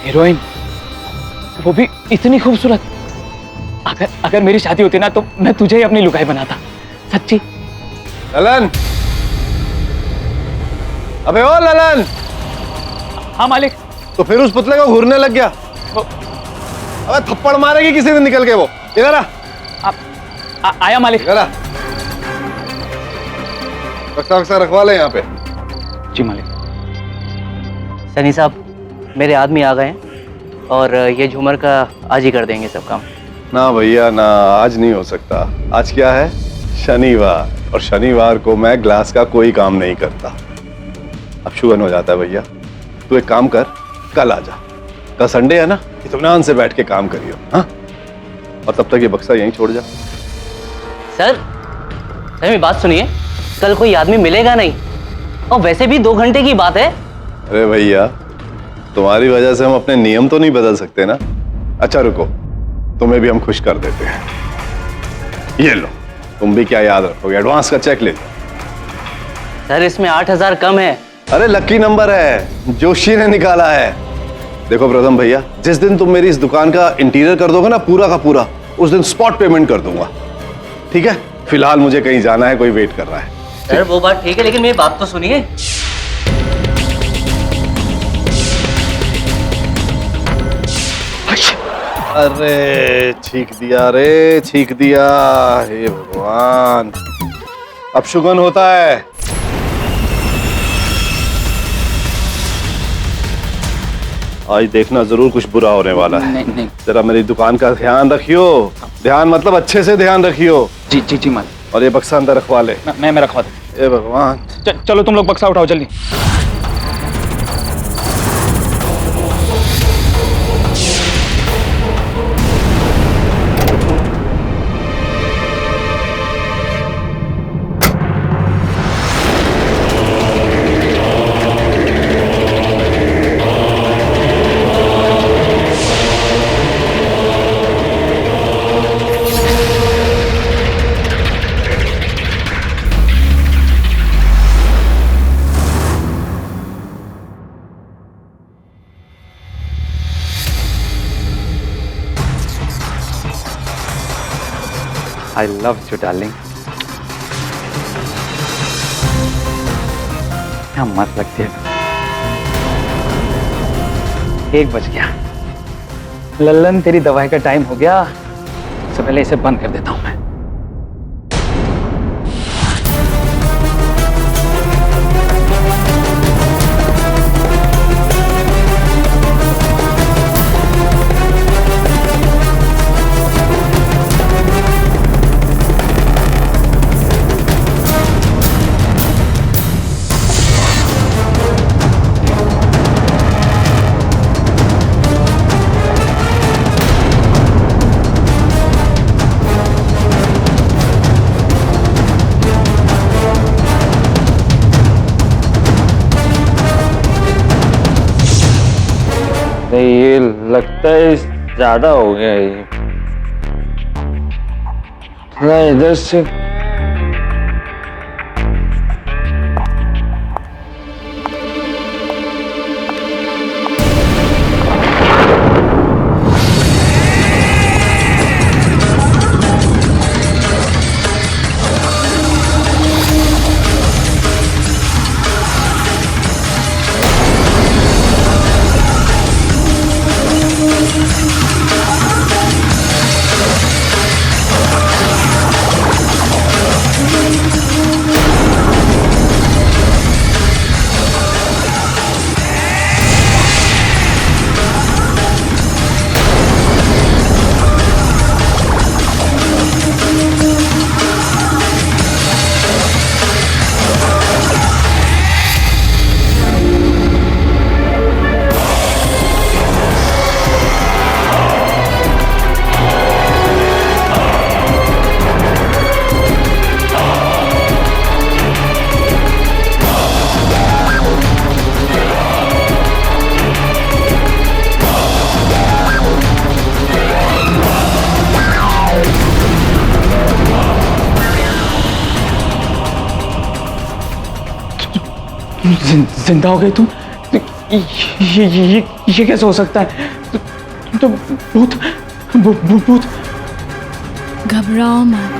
हीरोइन, वो भी इतनी खूबसूरत। अगर मेरी शादी होती ना तो मैं तुझे ही अपनी लुगाई बनाता, सच्ची। ललन, अबे ओ ललन। हाँ मालिक। तो फिर उस पुतले को घूरने लग गया। अबे थप्पड़ मारेगी किसी दिन निकल के वो। इधर आया मालिक। इधर आ। बक्सा रखवा ले यहाँ पे। जी मालिक। सनी साहब, मेरे आदमी आ गए हैं और ये झूमर का आज ही कर देंगे सब काम। ना भैया ना, आज नहीं हो सकता। आज क्या है? शनिवार, और शनिवार को मैं ग्लास का कोई काम नहीं करता। अब शुगन हो जाता है भैया। तू एक काम कर, कल आ जा। कल संडे है ना, इत्मीनान से बैठ के काम करियो। हाँ, और तब तक ये बक्सा यहीं छोड़ जा। सर मेरी बात सुनिए, कल कोई आदमी मिलेगा नहीं, और वैसे भी 2 घंटे की बात है। अरे भैया, तुम्हारी वजह से हम अपने नियम तो नहीं बदल सकते ना। अच्छा रुको, तुम्हें भी हम खुश कर देते हैं। ये लो, तुम भी क्या याद रखोगे, एडवांस का चेक ले लो। सर इसमें 8,000 कम है। अरे लकी नंबर है, जोशी ने निकाला है। देखो प्रथम भैया, जिस दिन तुम मेरी इस दुकान का इंटीरियर कर दोगे ना पूरा का पूरा, उस दिन स्पॉट पेमेंट कर दूंगा। ठीक है? फिलहाल मुझे कहीं जाना है, कोई वेट कर रहा है। सर वो बात ठीक है, लेकिन मेरी बात तो सुनिए। अरे छींक दिया रे, छींक दिया। हे भगवान, अब शुगन होता है। आज देखना जरूर कुछ बुरा होने वाला है। नहीं। जरा मेरी दुकान का ध्यान रखियो। ध्यान मतलब अच्छे से ध्यान रखियो। जी मालिक। और ये बक्सा अंदर रखवा ले। मैं रखवा दूं। हे भगवान। चलो तुम लोग बक्सा उठाओ जल्दी। I love you darling. क्या मस्त लगती है। 1 बज गया। लल्लन तेरी दवाई का टाइम हो गया, सबसे पहले इसे बंद कर देता हूं मैं। ये लगता है ज्यादा हो गया ये। थोड़ा इधर से जिंदा हो गए तुम? ये कैसे हो सकता है? तो भूत। घबराओ मत,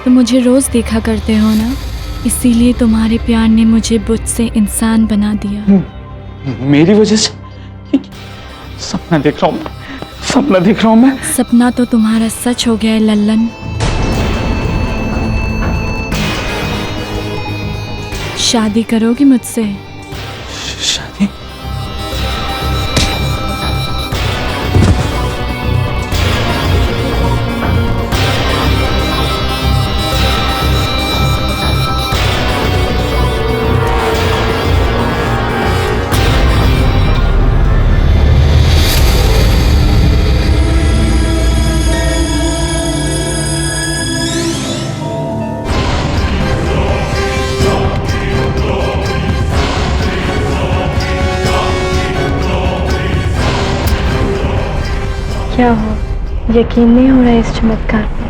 तुम मुझे रोज देखा करते हो ना, इसीलिए तुम्हारे प्यार ने मुझे बुत से इंसान बना दिया। मेरी वजह से? सपना देख रहा हूँ मैं। सपना तो तुम्हारा सच हो गया है लल्लन। शादी करोगी मुझसे? शादी? क्या हो, यकीन नहीं हो रहा है इस चमत्कार पर?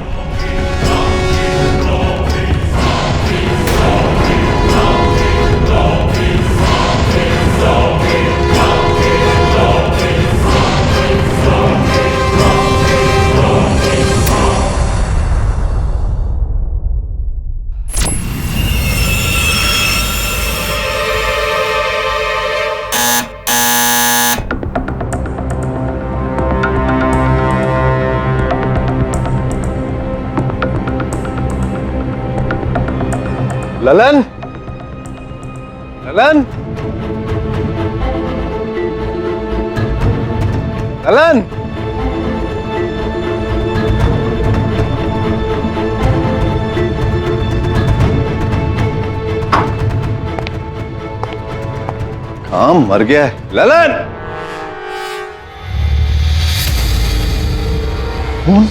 ललन, ललन, ललन, काम मर गया है। ललन, कौन?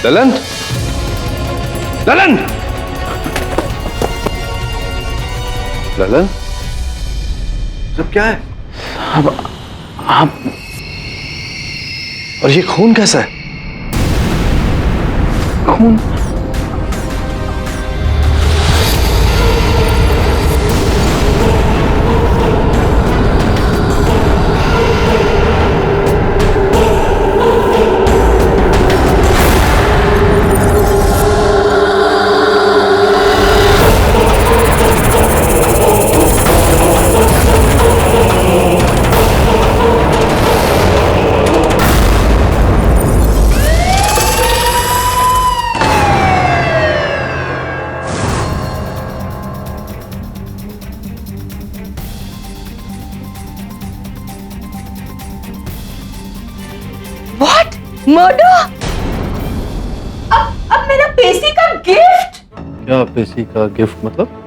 ललन, ललन, ललन, सब क्या है? अब आप और ये खून कैसा है? खून? मर्डर? अब मेरा पेशी का गिफ्ट? क्या पेशी का गिफ्ट मतलब?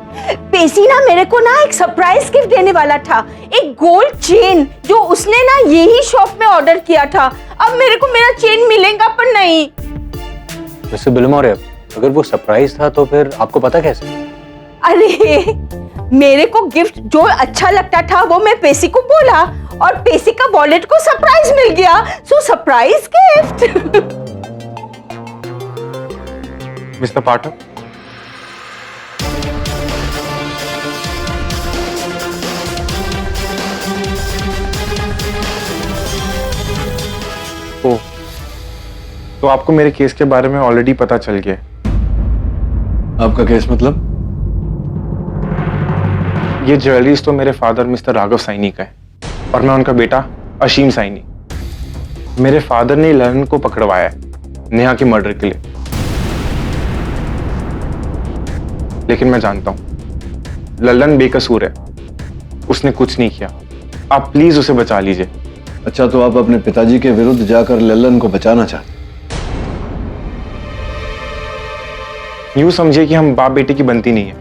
पेशी ना मेरे को ना एक सरप्राइज गिफ्ट देने वाला था, एक गोल्ड चेन जो उसने ना यही शॉप में ऑर्डर किया था। अब मेरे को मेरा चेन मिलेगा पर नहीं। मिस्टर बिलमोरे, अगर वो सरप्राइज था तो फिर आपको पता कैसे? अरे मेरे को गिफ्ट जो अच्छा लगता था वो मैं पेशी को बोला और पेशी का वॉलेट को सरप्राइज मिल गया, सो सरप्राइज गिफ्ट। मिस्टर पाठक, ओ, तो आपको मेरे केस के बारे में ऑलरेडी पता चल गया। आपका केस मतलब? ये ज्वेलरीज तो मेरे फादर मिस्टर राघव साइनी का है और मैं उनका बेटा अशीम साइनी। मेरे फादर ने ललन को पकड़वाया है नेहा के मर्डर के लिए, लेकिन मैं जानता हूं ललन बेकसूर है, उसने कुछ नहीं किया। आप प्लीज उसे बचा लीजिए। अच्छा, तो आप अपने पिताजी के विरुद्ध जाकर ललन को बचाना चाहते? यूं समझिए कि हम बाप बेटे की बनती नहीं है,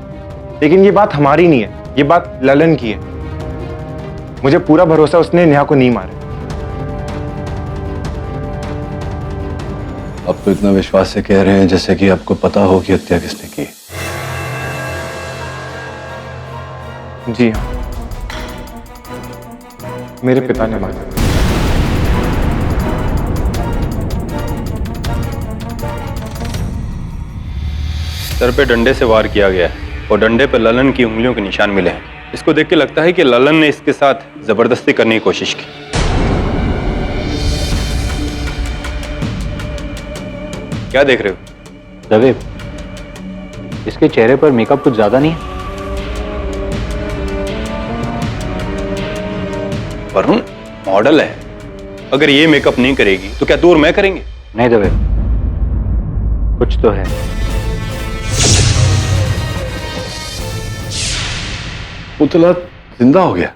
लेकिन ये बात हमारी नहीं है, ये बात ललन की है। मुझे पूरा भरोसा उसने नेहा को नहीं मारा। आप तो इतना विश्वास से कह रहे हैं जैसे कि आपको पता हो कि हत्या किसने की। जी हाँ, मेरे पिता ने मारा। सर पे डंडे से वार किया गया है और डंडे पर ललन की उंगलियों के निशान मिले हैं। इसको देख के लगता है कि ललन ने इसके साथ जबरदस्ती करने की कोशिश की। क्या देख रहे हो? रवि, इसके चेहरे पर मेकअप कुछ ज्यादा नहीं है। वरुण मॉडल है, अगर ये मेकअप नहीं करेगी तो क्या तू और मैं करेंगे? नहीं दवे, कुछ तो है। पुतला जिंदा हो गया?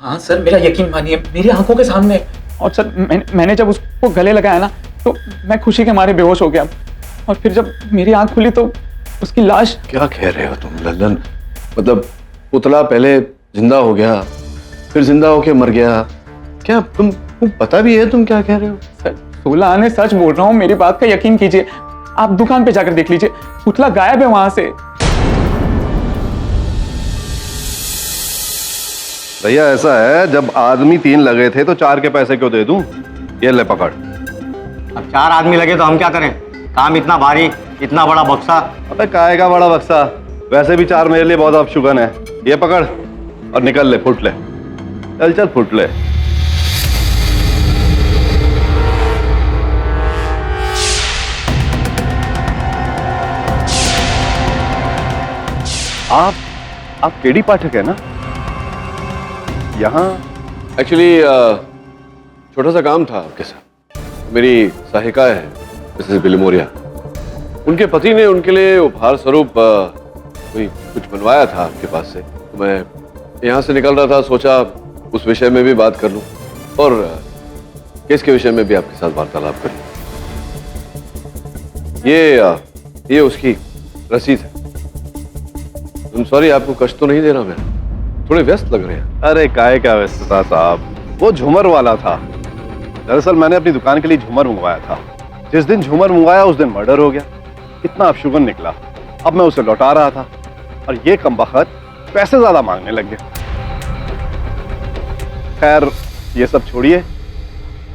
हाँ सर, मेरा यकीन मानिए, मेरी आंखों के सामने। और सर मैंने जब उसको गले लगाया ना तो मैं खुशी के मारे बेहोश हो गया, और फिर जब मेरी आंख खुली तो उसकी लाश। क्या कह रहे हो तुम ललन? मतलब पुतला पहले जिंदा हो गया, फिर जिंदा होके मर गया? क्या तुम पता भी है तुम क्या कह रहे हो? सर 16 आने सच बोल रहा हूँ, मेरी बात का यकीन कीजिए। आप दुकान पे जाकर देख लीजिए, पुतला गायब है वहां से। भैया ऐसा है, जब आदमी 3 लगे थे तो 4 के पैसे क्यों दे दूं? ये ले पकड़। अब 4 आदमी लगे तो हम क्या करें? काम इतना भारी, इतना बड़ा बक्सा। अबे काहे का बड़ा बक्सा? वैसे भी 4 मेरे लिए बहुत अपशुगन है। ये पकड़ और निकल ले, फुट ले। चल चल फुट ले। आप केडी पाठक है ना? यहाँ एक्चुअली छोटा सा काम था आपके साथ। मेरी सहायिका है मिसेस बिलमोरिया, उनके पति ने उनके लिए उपहार स्वरूप कोई कुछ बनवाया था आपके पास से। तो मैं यहाँ से निकल रहा था, सोचा उस विषय में भी बात कर लूं और केस के विषय में भी आपके साथ वार्तालाप कर लूं। ये उसकी रसीद है। सॉरी, आपको कष्ट तो नहीं दे रहा मैं? थोड़े व्यस्त लग रहे हैं। अरे काहे का व्यस्तता साहब, वो झूमर वाला था। दरअसल मैंने अपनी दुकान के लिए झूमर मंगवाया था। जिस दिन झूमर मंगवाया उस दिन मर्डर हो गया। इतना अपशुगन निकला। अब मैं उसे लौटा रहा था और ये कमबख्त पैसे ज्यादा मांगने लग गया। खैर ये सब छोड़िए,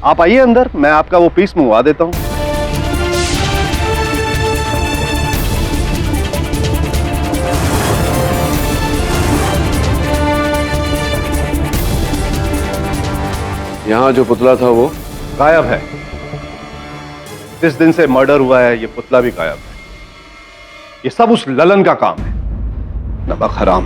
आप आइए अंदर, मैं आपका वो पीस मंगवा देता हूँ। यहाँ जो पुतला था वो गायब है। जिस दिन से मर्डर हुआ है ये पुतला भी गायब है। ये सब उस ललन का काम है। नमक हराम।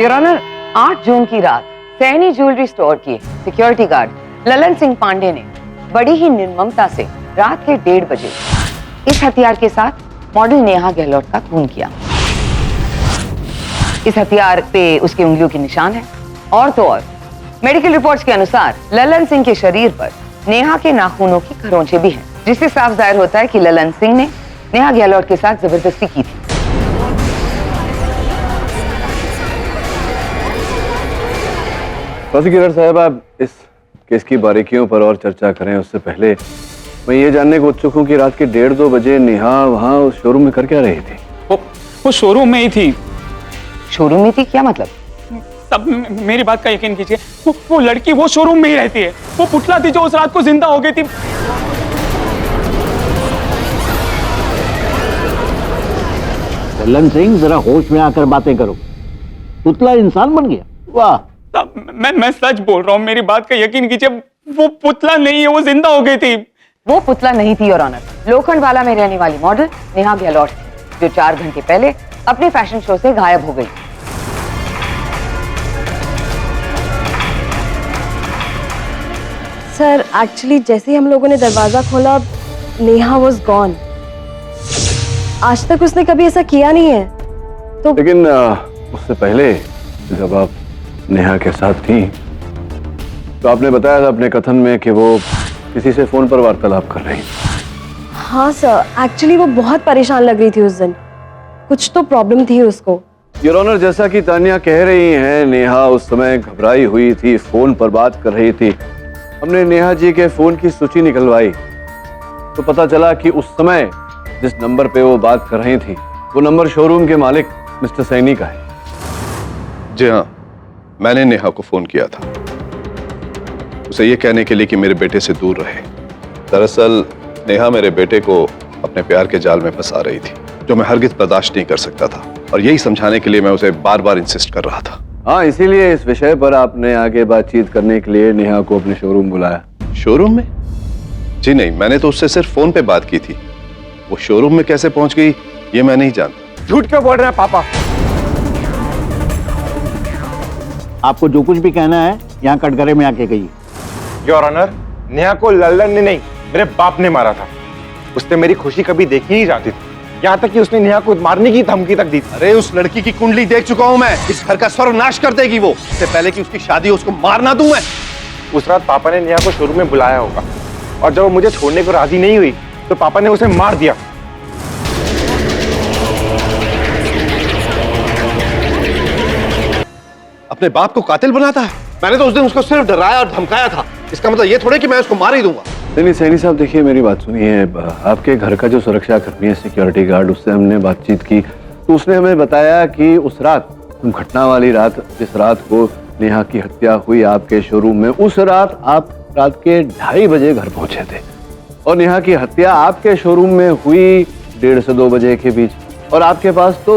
योर ऑनर, 8 जून की रात सैनी ज्वेलरी स्टोर की सिक्योरिटी गार्ड ललन सिंह पांडे ने बड़ी ही निर्ममता से रात के 1:30 बजे इस हथियार के साथ मॉडल नेहा गहलोत का खून किया। इस हथियार पे उसकी उंगलियों के निशान है। और तो और मेडिकल रिपोर्ट्स के अनुसार ललन सिंह के शरीर पर नेहा के नाखूनों की खरोंचें भी हैं, जिससे साफ जाहिर होता है कि ललन सिंह ने नेहा गहलोत के साथ जबरदस्ती की थी। प्रोसिक्यूटर साहब, आप इस केस की बारीकियों पर और चर्चा करें उससे पहले मैं ये जानने को उत्सुक हूँ कि रात के 1:30-2 बजे नेहा वहाँ उस शोरूम में कर क्या रही थी? वो शोरूम में ही थी। शोरूम में थी क्या मतलब? सब मेरी बात का यकीन कीजिए, वो लड़की वो शोरूम में ही रहती है। वो पुतला थी जो उस रात को जिंदा हो गई थी। ललन सिंह, जरा होश में आकर बातें करो। पुतला इंसान बन गया? वाह। मैं सच बोल रहा हूँ, मेरी बात का यकीन कीजिए। वो पुतला नहीं है, वो जिंदा हो गई थी। वो पुतला नहीं थी योर ऑनर। लोखंडवाला में रहने वाली मॉडल नेहा गहलोत थी, जो 4 घंटे पहले अपने फैशन शो से गायब हो गई। सर एक्चुअली जैसे ही हम लोगों ने दरवाजा खोला, नेहा वाज गॉन। आज तक उसने कभी ऐसा किया नहीं है। तो लेकिन उससे पहले जब आप नेहा के साथ थी तो आपने बताया था अपने कथन में कि वो किसी से फोन पर वार्तालाप कर रही थी। हाँ सर, एक्चुअली वो बहुत परेशान लग रही थी उस दिन। कुछ तो प्रॉब्लम थी उसको। योर ऑनर, जैसा कि तानिया कह रही हैं, नेहा उस समय घबराई हुई थी, फोन पर बात कर रही थी। हमने नेहा जी के फोन की सूची निकलवाई तो पता चला कि उस समय जिस नंबर पे वो बात कर रही थी वो नंबर शोरूम के मालिक मिस्टर सैनी का है। जी हाँ, मैंने नेहा को फोन किया था, उसे ये कहने के लिए कि मेरे बेटे से दूर रहे। दरअसल नेहा मेरे बेटे को अपने प्यार के जाल में फंसा रही थी, जो मैं हरगिज बर्दाश्त नहीं कर सकता था, और यही समझाने के लिए मैं उसे बार बार इंसिस्ट कर रहा था। हाँ, इसीलिए इस विषय पर आपने आगे बातचीत करने के लिए नेहा को अपने शोरूम बुलाया। शोरूम में? जी नहीं, मैंने तो उससे सिर्फ फोन पे बात की थी। वो शोरूम में कैसे पहुंच गई ये मैं नहीं जानता। झूठ क्यों बोल रहे हैं पापा? आपको जो कुछ भी कहना है यहाँ कटघरे में आके कहिए। योर ऑनर, नेहा को लल्लन ने नहीं, मेरे बाप ने मारा था। उसने मेरी खुशी कभी देखी नहीं जाती थी, यहाँ तक कि उसने नेहा को मारने की धमकी तक दी थी। अरे उस लड़की की कुंडली देख चुका हूं मैं। इस घर का सर्वनाश कर देगी वो। इससे पहले कि उसकी शादी हो उसको मार ना दूं मैं। उस रात पापा ने नेहा को शोरूम में बुलाया होगा, और जब वो मुझे छोड़ने को राजी नहीं हुई तो पापा ने उसे मार दिया। अपने बाप को कातिल बनाता है? मैंने तो उस दिन उसको सिर्फ डराया और धमकाया था। इसका मतलब ये थोड़े कि मैं उसको मार ही दूंगा। नहीं सैनी साहब, देखिए मेरी बात सुनिए। आपके घर का जो सुरक्षा कर्मी है, सिक्योरिटी गार्ड, उससे हमने बातचीत की तो उसने हमें बताया कि उस रात, घटना वाली रात, जिस रात को नेहा की हत्या हुई आपके शोरूम में, उस रात आप रात के 2:30 बजे घर पहुंचे थे और नेहा की हत्या आपके शोरूम में हुई 1:30 से 2 बजे के बीच, और आपके पास तो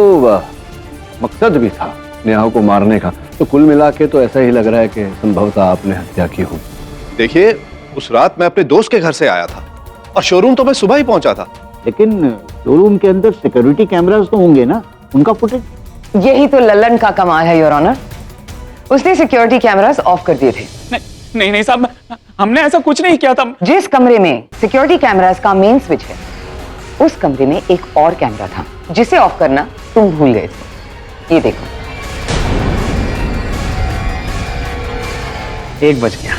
मकसद भी था नेहा को मारने का। तो कुल मिला के तो ऐसा ही लग रहा है कि संभवतः आपने हत्या की हो। देखिए, उस रात मैं अपने दोस्त के घर से आया था और शोरूम तो मैं सुबह ही पहुंचा था। लेकिन शोरूम के अंदर सिक्योरिटी कैमरास तो होंगे ना, उनका फुटेज? यही तो ललन का कमाल है योर ऑनर। उसने सिक्योरिटी कैमरास ऑफ कर दिए थे। नहीं साहब, हमने ऐसा कुछ नहीं किया था। जिस कमरे में सिक्योरिटी कैमरास का मेन स्विच है, उस कमरे में एक और कैमरा था जिसे ऑफ करना तुम भूल गए थे। ये देखो। 1 बज गया।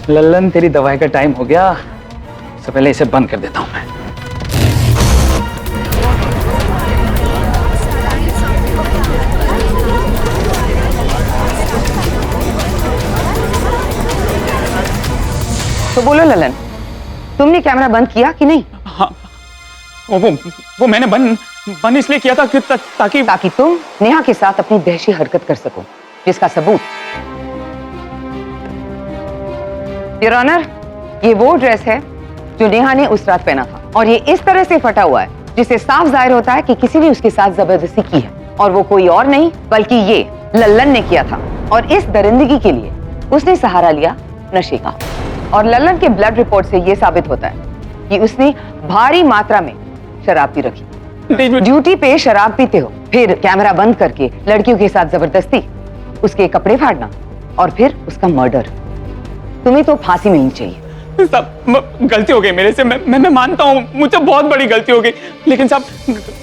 लल्लन, तेरी दवाई का टाइम हो गया। सबसे पहले इसे बंद कर देता हूं मैं। तो बोलो ललन, तुमने कैमरा बंद किया कि नहीं? हाँ, वो मैंने बंद इसलिए किया था कि ताकि तुम नेहा के साथ अपनी दहशी हरकत कर सको, जिसका सबूत योर ऑनर, ये वो ड्रेस है जो नेहा ने उस रात पहना था, और ये इस तरह से फटा हुआ है जिससे साफ जाहिर होता है कि किसी ने उसके साथ जबरदस्ती की है, और वो कोई और नहीं बल्कि ये लल्लन ने किया था। और इस दरिंदगी के लिए उसने सहारा लिया नशे का। और लल्लन के ब्लड रिपोर्ट से ये साबित होता है कि उसने भारी मात्रा में शराब पी रखी। ड्यूटी पे शराब पीते हो, फिर कैमरा बंद करके लड़कियों के साथ जबरदस्ती, उसके कपड़े फाड़ना और फिर उसका मर्डर। तुम्हें तो फांसी में ही चाहिए। साहब गलती हो गई मेरे से, मैं मानता हूँ मुझसे बहुत बड़ी गलती हो गई, लेकिन साहब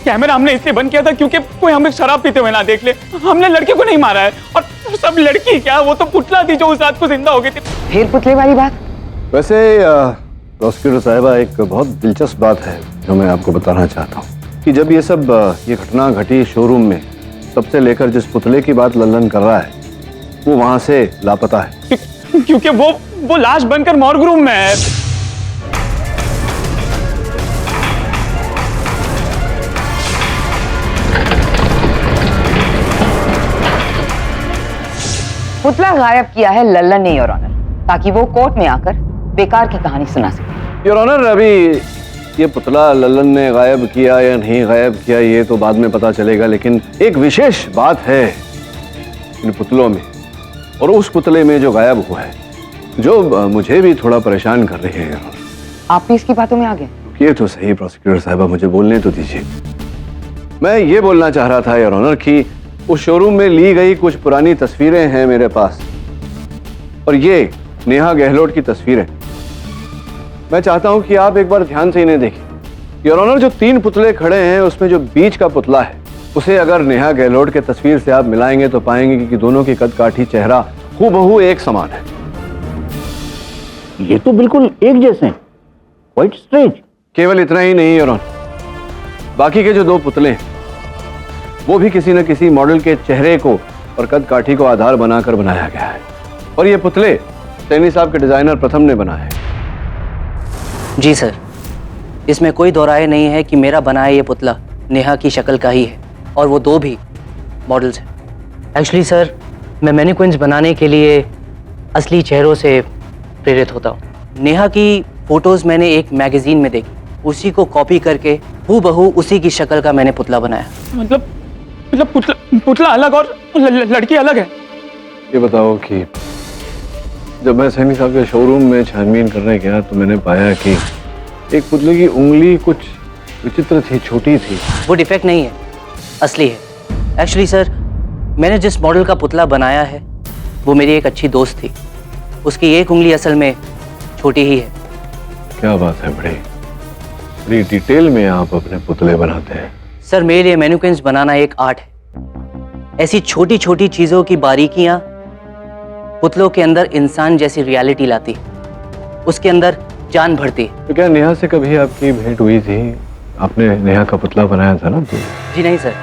कैमरा हमने इसलिए बंद किया था क्योंकि कोई हमें शराब पीते हुए ना देख ले। हमने लड़के को नहीं मारा है, और सब लड़की क्या, वो तो पुतला थी जो उस रात को जिंदा हो गई थी। फिर पुतले वाली बात? वैसे प्रोसिक्यूटर साहिबा, एक बहुत दिलचस्प बात है जो मैं आपको बताना चाहता हूँ कि जब ये घटना घटी शोरूम में, तब से लेकर जिस पुतले की बात लल्लन कर रहा है वो वहां से लापता है, क्योंकि वो लाश बनकर मॉर्ग रूम में है। पुतला गायब किया है लल्लन ने योर ऑनर, ताकि वो कोर्ट में आकर बेकार की कहानी सुना सके। योर ऑनर, अभी ये पुतला लल्लन ने गायब किया या नहीं गायब किया ये तो बाद में पता चलेगा, लेकिन एक विशेष बात है इन पुतलों में और उस पुतले में जो गायब हुआ है, जो मुझे भी थोड़ा परेशान कर रही है। आप भी इसकी बातों में आ गए? ये तो सही प्रोसिक्यूटर साहिबा, मुझे बोलने तो दीजिए। मैं ये बोलना चाह रहा था योर ऑनर कि उस शोरूम में ली गई कुछ पुरानी तस्वीरें हैं मेरे पास, और ये नेहा गहलोत की तस्वीरें। मैं चाहता हूं कि आप एक बार ध्यान से इन्हें देखें। योर ऑनर, जो 3 पुतले खड़े हैं उसमें जो बीच का पुतला है उसे अगर नेहा गहलोत के तस्वीर से आप मिलाएंगे तो पाएंगे कि दोनों की कद काठी, चेहरा हूबहू एक समान है। ये तो बिल्कुल एक जैसे हैं। Quite strange. केवल इतना ही नहीं योर ऑनर, बाकी के जो 2 पुतले हैं वो भी किसी न किसी मॉडल के चेहरे को और कद काठी को आधार बनाकर बनाया गया है, और ये पुतले सैनी साहब के डिजाइनर प्रथम ने बनाए हैं। जी सर, इसमें कोई दो राय नहीं है कि मेरा बनाया ये पुतला नेहा की शक्ल का ही है, और वो 2 भी मॉडल्स हैं। एक्चुअली सर, मैं मैनिक्विन्स बनाने के लिए असली चेहरों से प्रेरित होता हूँ। नेहा की फोटोज़ मैंने एक मैगजीन में देखी, उसी को कॉपी करके हूबहू उसी की शक्ल का मैंने पुतला बनाया। मतलब पुतला अलग और लड़की अलग है? ये बताओ कि जब मैं सैनी साहब के शोरूम में छानबीन करने गया तो मैंने पाया कि एक पुतले की उंगली कुछ विचित्र थी, छोटी थी। वो डिफेक्ट नहीं है, असली है। एक्चुअली सर, मैंने जिस मॉडल का पुतला बनाया है वो मेरी एक अच्छी दोस्त थी, उसकी एक उंगली असल में छोटी ही है। क्या बात है, बड़ी डिटेल में आप अपने पुतले बनाते हैं। सर, मेरे लिए मैनिक्विन्स बनाना एक आर्ट है। ऐसी छोटी छोटी चीजों की बारीकियां पुतलों के अंदर इंसान जैसी रियलिटी लाती, उसके अंदर जान भरती। तो क्या नेहा से कभी आपकी भेंट हुई थी? आपने नेहा का पुतला बनाया था ना? जी नहीं सर।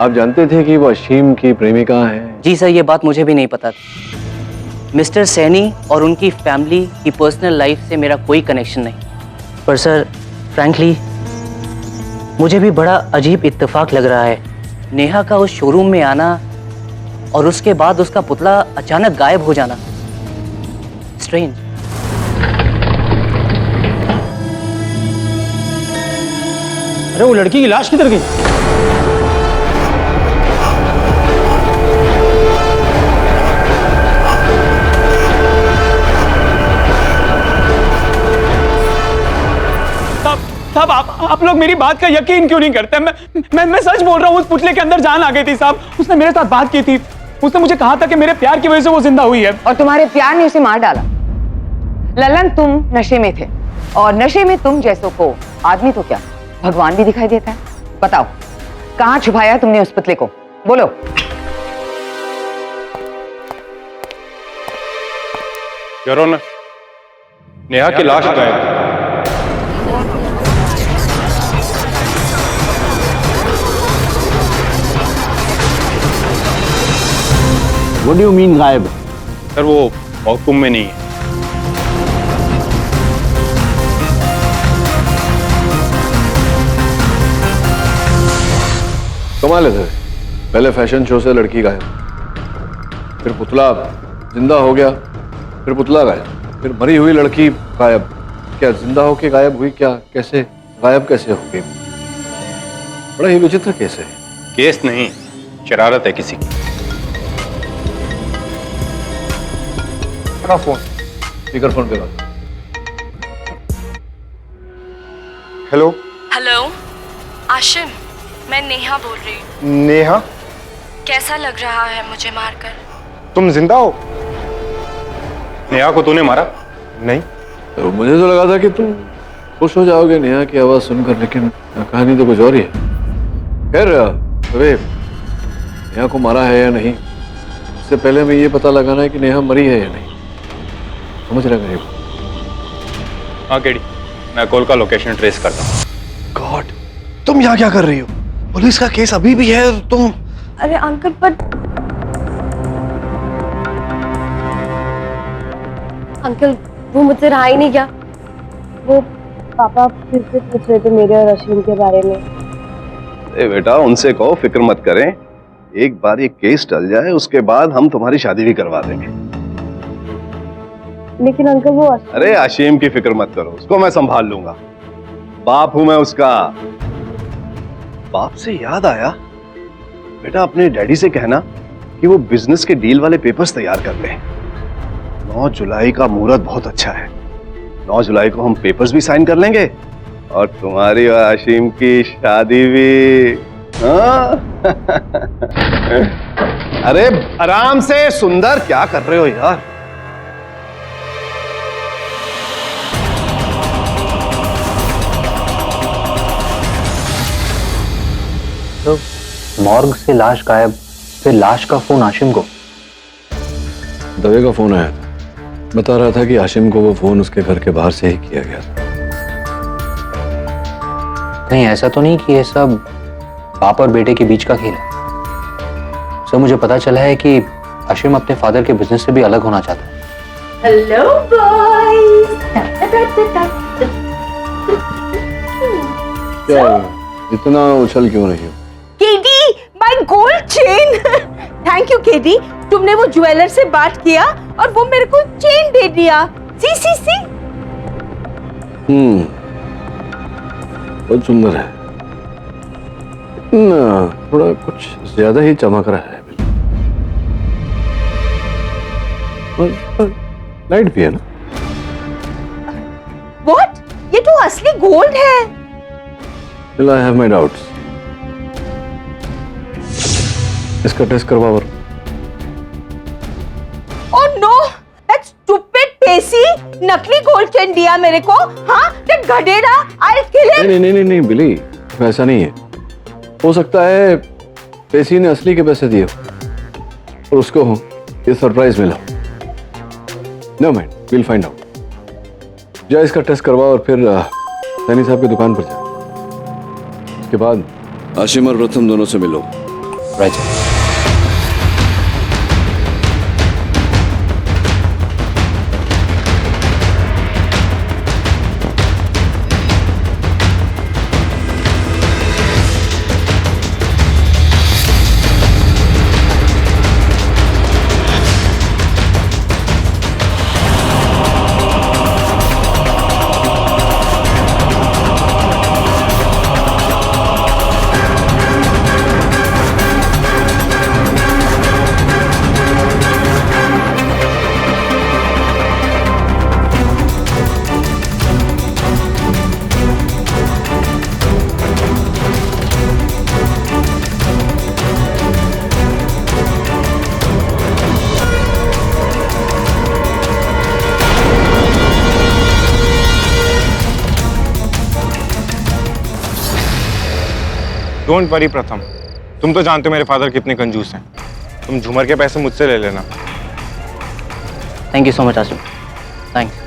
आप जानते थे कि वो अशीम की प्रेमिका है? जी सर, ये बात मुझे भी नहीं पता थी। मिस्टर सैनी और उनकी फैमिली की पर्सनल लाइफ से मेरा कोई कनेक्शन नहीं, पर सर फ्रैंकली मुझे भी बड़ा अजीब इत्तेफाक लग रहा है, नेहा का उस शोरूम में आना और उसके बाद उसका पुतला अचानक गायब हो जाना। स्ट्रेंज। अरे वो लड़की की लाश किधर गई? साहब आप लोग मेरी बात का यकीन क्यों नहीं करते? मैं सच बोल रहा हूँ, उस पुतले के अंदर जान आ गई थी साहब। उसने मेरे साथ बात की थी, उसने मुझे कहा था कि मेरे प्यार की वजह से वो जिंदा हुई है। और तुम्हारे प्यार ने उसे मार डाला। लल्लन, तुम नशे में थे, और नशे में तुम जैसों को आदमी तो क्या भगवान भी दिखाई देता है। बताओ, कहाँ छुपाया तुमने उस पुतले को? बोलो। योर ऑनर, नेहा की लाश गायब। What do you mean गायब? सर, वो मौकूम में नहीं है। कमाल है, पहले फैशन शो से लड़की गायब, फिर पुतला जिंदा हो गया, फिर पुतला गायब, फिर मरी हुई लड़की गायब। क्या जिंदा होके गायब हुई? क्या कैसे गायब कैसे हो गई? बड़ा ही विचित्र केस है। केस नहीं, शरारत है किसी की। फोन स्पीकर फोन पे बात। हेलो हेलो आशिम, मैं नेहा बोल रही हूँ। नेहा, कैसा लग रहा है मुझे मारकर? तुम जिंदा हो? नेहा को तूने मारा? नहीं। तो मुझे तो लगा था कि तुम खुश हो जाओगे नेहा की आवाज सुनकर, लेकिन कहानी तो कुछ और ही है। खैर अबे, नेहा को मारा है या नहीं, इससे पहले हमें ये पता लगाना है कि नेहा मरी है या नहीं। समझ रहा गरीब? हाँ केडी, मैं कॉल का लोकेशन ट्रेस करता हूँ। गॉड, तुम यहाँ क्या कर रही हो? पुलिस का केस अभी भी है तुम। अरे अंकल पर अंकल वो मुझसे रहा ही नहीं गया। वो पापा फिर से पूछ रहे थे मेरे और अश्विन के बारे में। अरे बेटा, उनसे कहो फिक्र मत करें, एक बार ये केस टल जाए उसके बाद हम तुम्हारी शादी भी करवा देंगे। लेकिन अंकल वो अरे आशीम की फिक्र मत करो, उसको मैं संभाल लूंगा, बाप हूं मैं उसका। बाप से याद आया, बेटा अपने डैडी से कहना कि वो बिजनेस के डील वाले पेपर्स तैयार कर ले। 9 जुलाई का मुहूर्त बहुत अच्छा है, 9 जुलाई को हम पेपर्स भी साइन कर लेंगे और तुम्हारी और आशीम की शादी भी। हाँ? अरे आराम से सुंदर, क्या कर रहे हो यार? तो मॉर्ग से लाश गायब, फिर लाश का फोन आशिम को। दवे का फोन आया था, बता रहा था कि आशिम को वो फोन उसके घर के बाहर से ही किया गया था। कहीं ऐसा तो नहीं कि ये सब बाप और बेटे के बीच का खेल है? सर मुझे पता चला है कि आशिम अपने फादर के बिजनेस से भी अलग होना चाहता है। Hello boys. क्या इतना उछल क्यों रही हो? KD, my gold chain. Thank you KD, तुमने वो ज्वेलर से बात किया और वो मेरे को चेन दे दिया। सी बहुत सुंदर है, थोड़ा कुछ ज्यादा ही चमक रहा है। लाइट भी है ना? व्हाट? ये तो असली गोल्ड है। Still I have my doubts. इसका टेस्ट करवाओ। Oh no, that stupid पेशी नकली गोल्ड चेन दिया मेरे को। हाँ, that गधेड़ा, I'll kill him. नहीं बिली, ऐसा नहीं है। हो सकता है पेशी ने असली के पैसे दिए और उसको ये सरप्राइज मिला। No mind, we'll find out. जा इसका टेस्ट करवाओ और फिर सैनी साहब की दुकान पर जाओ। उसके बाद आशिम और प्रथम दोनों से मिलो। राइट। डोंट वरी प्रथम, तुम तो जानते हो मेरे फादर कितने कंजूस हैं। तुम झूमर के पैसे मुझसे ले लेना। Thank you so much Asim, thanks.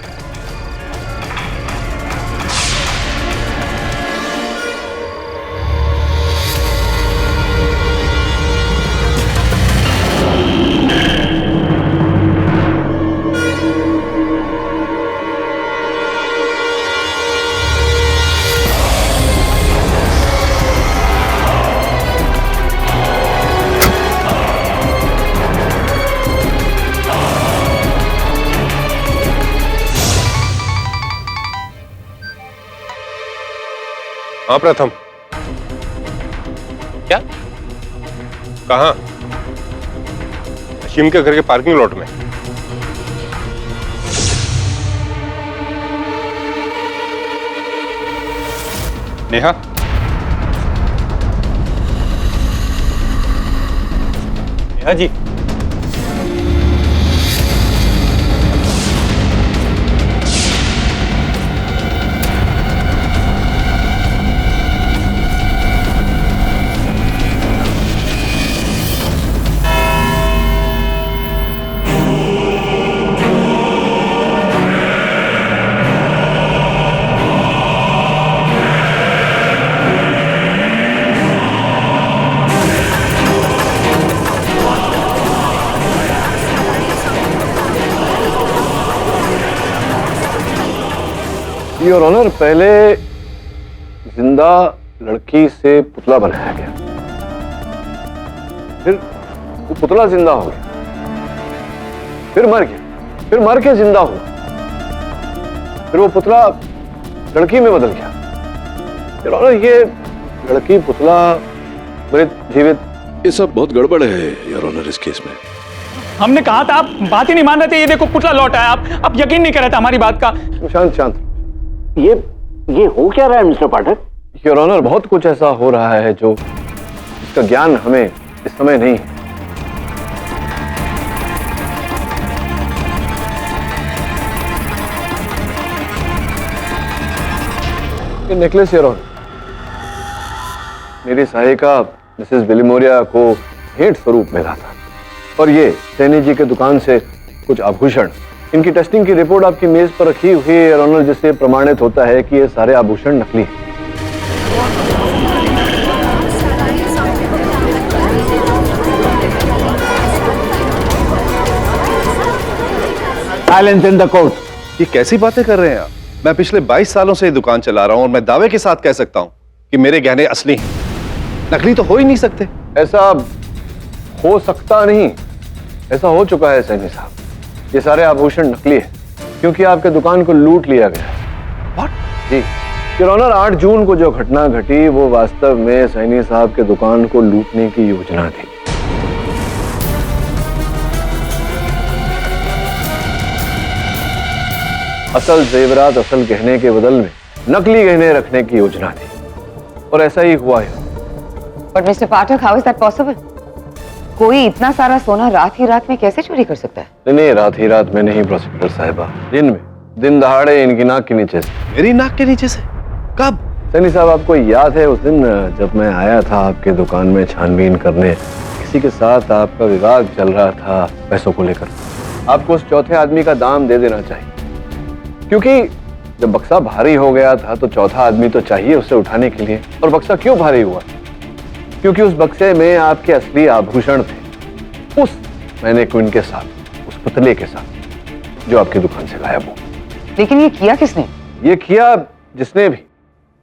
हाँ प्रथम। क्या? कहाँ? अशीम के घर के पार्किंग लॉट में। नेहा, नेहा जी, योर ऑनर, पहले जिंदा लड़की से पुतला बनाया गया, फिर वो पुतला जिंदा हो गया, फिर मर गया, फिर मर के जिंदा हुआ, फिर वो पुतला लड़की में बदल गया। योर ऑनर, ये लड़की पुतला मृत जीवित, ये सब बहुत गड़बड़ है योर ऑनर इस केस में। हमने कहा था, आप बात ही नहीं मान रहे थे। ये देखो पुतला लौटा है, आप यकीन नहीं कर रहे थे हमारी बात का। शांत शांत। ये हो क्या रहा है मिस्टर पाठक? योर ऑनर, बहुत कुछ ऐसा हो रहा है जो इसका ज्ञान हमें इस समय नहीं है। ये नेकलेस योर ऑनर मेरी सहायिका मिसेस बिलिमोरिया को भेंट स्वरूप मिला था, और ये सैनी जी के दुकान से कुछ आभूषण, इनकी टेस्टिंग की रिपोर्ट आपकी मेज पर रखी हुई है योर ऑनर, जिससे प्रमाणित होता है कि ये सारे आभूषण नकली हैं। Silence in the court. ये कैसी बातें कर रहे हैं आप? मैं पिछले 22 सालों से ये दुकान चला रहा हूं और मैं दावे के साथ कह सकता हूं कि मेरे गहने असली हैं, नकली तो हो ही नहीं सकते। ऐसा हो सकता नहीं, ऐसा हो चुका है सैनी साहब। ये सारे आभूषण नकली है क्योंकि आपके दुकान को लूट लिया गया है। What? जी योर ऑनर, 8 जून को जो घटना घटी वो वास्तव में सैनी साहब के दुकान को लूटने की योजना थी। असल जेवरात, असल गहने के बदल में नकली गहने रखने की योजना थी, और ऐसा ही हुआ है। But mister Pathak, how is that possible? कोई इतना सारा सोना रात ही रात में कैसे चोरी कर सकता है? नहीं, रात ही रात में नहीं प्रोसिक्यूटर साहिबा, दिन में, दिन दहाड़े इनकी नाक के नीचे से। मेरी नाक के नीचे से? कब? सैनी साहब, आपको याद है उस दिन जब मैं आया था आपके दुकान में छानबीन करने, किसी के साथ आपका विवाद चल रहा था पैसों को लेकर। आपको उस चौथे आदमी का दाम दे देना चाहिए, क्योंकि जब बक्सा भारी हो गया था तो चौथा आदमी तो चाहिए उसे उठाने के लिए। और बक्सा क्यों भारी हुआ? क्योंकि उस बक्से में आपके असली आभूषण थे, उस मैनेक्विन के साथ, उस पुतले के साथ जो आपकी दुकान से गायब हो। लेकिन ये किया किसने? ये किया जिसने भी,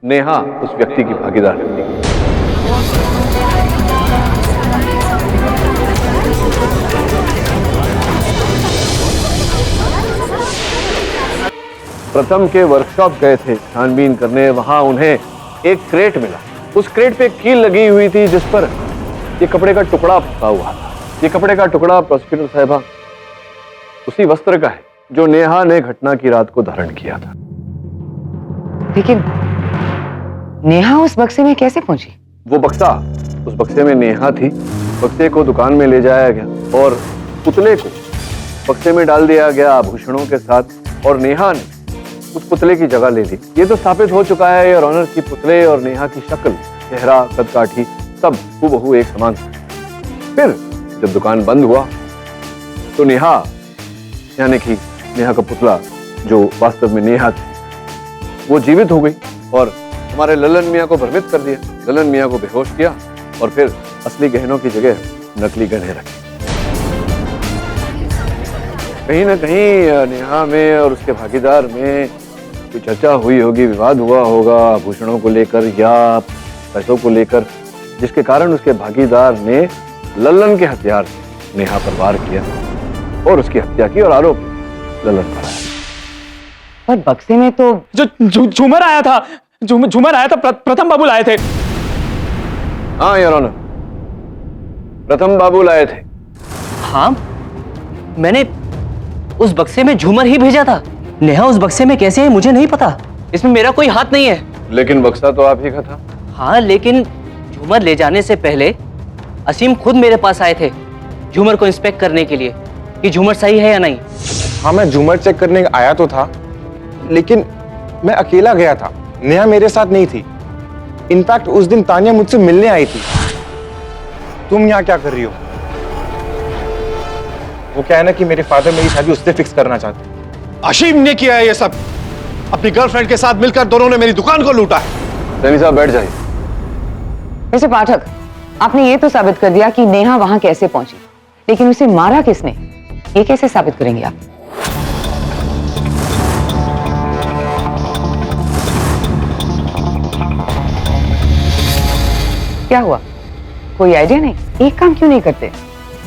नेहा उस व्यक्ति की भागीदार थी। प्रथम के वर्कशॉप गए थे छानबीन करने, वहां उन्हें एक क्रेट मिला। उस क्रेट पे कील लगी हुई थी जिस पर ये कपड़े का टुकड़ा फंसा हुआ था। ये कपड़े का टुकड़ा प्रोसिक्यूटर साहिबा उसी वस्त्र का है जो नेहा ने घटना की रात को धारण किया था। लेकिन नेहा उस बक्से में कैसे पहुंची? वो बक्सा, उस बक्से में नेहा थी। बक्से को दुकान में ले जाया गया और पुतले को बक्से में डाल दिया गया आभूषणों के साथ, और नेहा ने उस पुतले की जगह ले ली। ये तो स्थापित हो चुका है योर ऑनर कि पुतले और नेहा की शक्ल, चेहरा, कदकाठी सब हूबहू एक समान था। फिर जब दुकान बंद हुआ तो नेहा, यानी कि नेहा का पुतला जो वास्तव में नेहा थी, वो जीवित हो गई और हमारे ललन मियाँ को भ्रमित कर दिया। ललन मियाँ को बेहोश किया और फिर असली गहनों की जगह नकली गहने रखे। कहीं ना कहीं नेहा में और उसके भागीदार में कोई चर्चा हुई होगी, विवाद हुआ होगा आभूषणों को लेकर या पैसों को लेकर, जिसके कारण उसके भागीदार ने ललन के हथियार से नेहा पर वार किया और उसकी हत्या की और आरोप ललन पर आया। पर बक्से में तो जो झूमर आया था, झूमर आया था, प्रथम बाबू लाए थे। हाँ योर ऑनर, प्रथम बाबू लाए थे। हाँ, मैंने उस बक्से में झूमर ही भेजा था। नेहा उस बक्से में कैसे है मुझे नहीं पता, इसमें मेरा कोई हाथ नहीं है। लेकिन बक्सा तो आप ही का था। हाँ, लेकिन झूमर ले जाने से पहले असीम खुद मेरे पास आए थे झूमर को इंस्पेक्ट करने के लिए कि झूमर सही है या नहीं। हाँ, मैं झूमर चेक करने आया तो था, लेकिन मैं अकेला गया था, नेहा मेरे साथ नहीं थी। इनफैक्ट उस दिन तानिया मुझसे मिलने आई थी। तुम यहाँ क्या कर रही हो? वो क्या है ना कि मेरे फादर मेरी शादी उससे फिक्स करना चाहते हैं। अशीम ने किया है ये सब। अपनी गर्लफ्रेंड के साथ मिलकर दोनों ने मेरी दुकान को लूटा है। सैनी साहब बैठ जाइए। मिस्टर पाठक, आपने ये तो साबित कर दिया कि नेहा वहां कैसे पहुंची, लेकिन उसे मारा किसने, ये कैसे साबित करेंगे आप? क्या हुआ? कोई आइडिया नहीं? एक काम क्यों नहीं करते,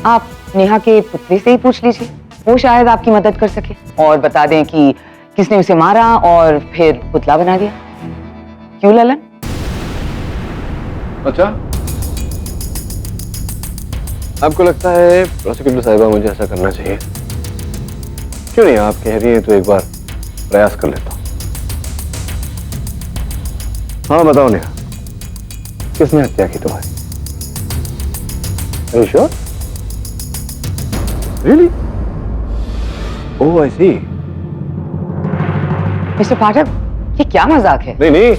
आप नेहा के पुतले से ही पूछ लीजिए, वो शायद आपकी मदद कर सके और बता दें कि किसने उसे मारा और फिर पुतला बना दिया। क्यों ललन? अच्छा, आपको लगता है प्रोसिक्यूटर साहिबा मुझे ऐसा करना चाहिए? क्यों नहीं, आप कह रही हैं तो एक बार प्रयास कर लेता हूं। हाँ बताओ नेहा, किसने हत्या की तुम्हारी? Are you sure? Really? Oh, I see. Mr Pathak, ये क्या मजाक है? नहीं नहीं,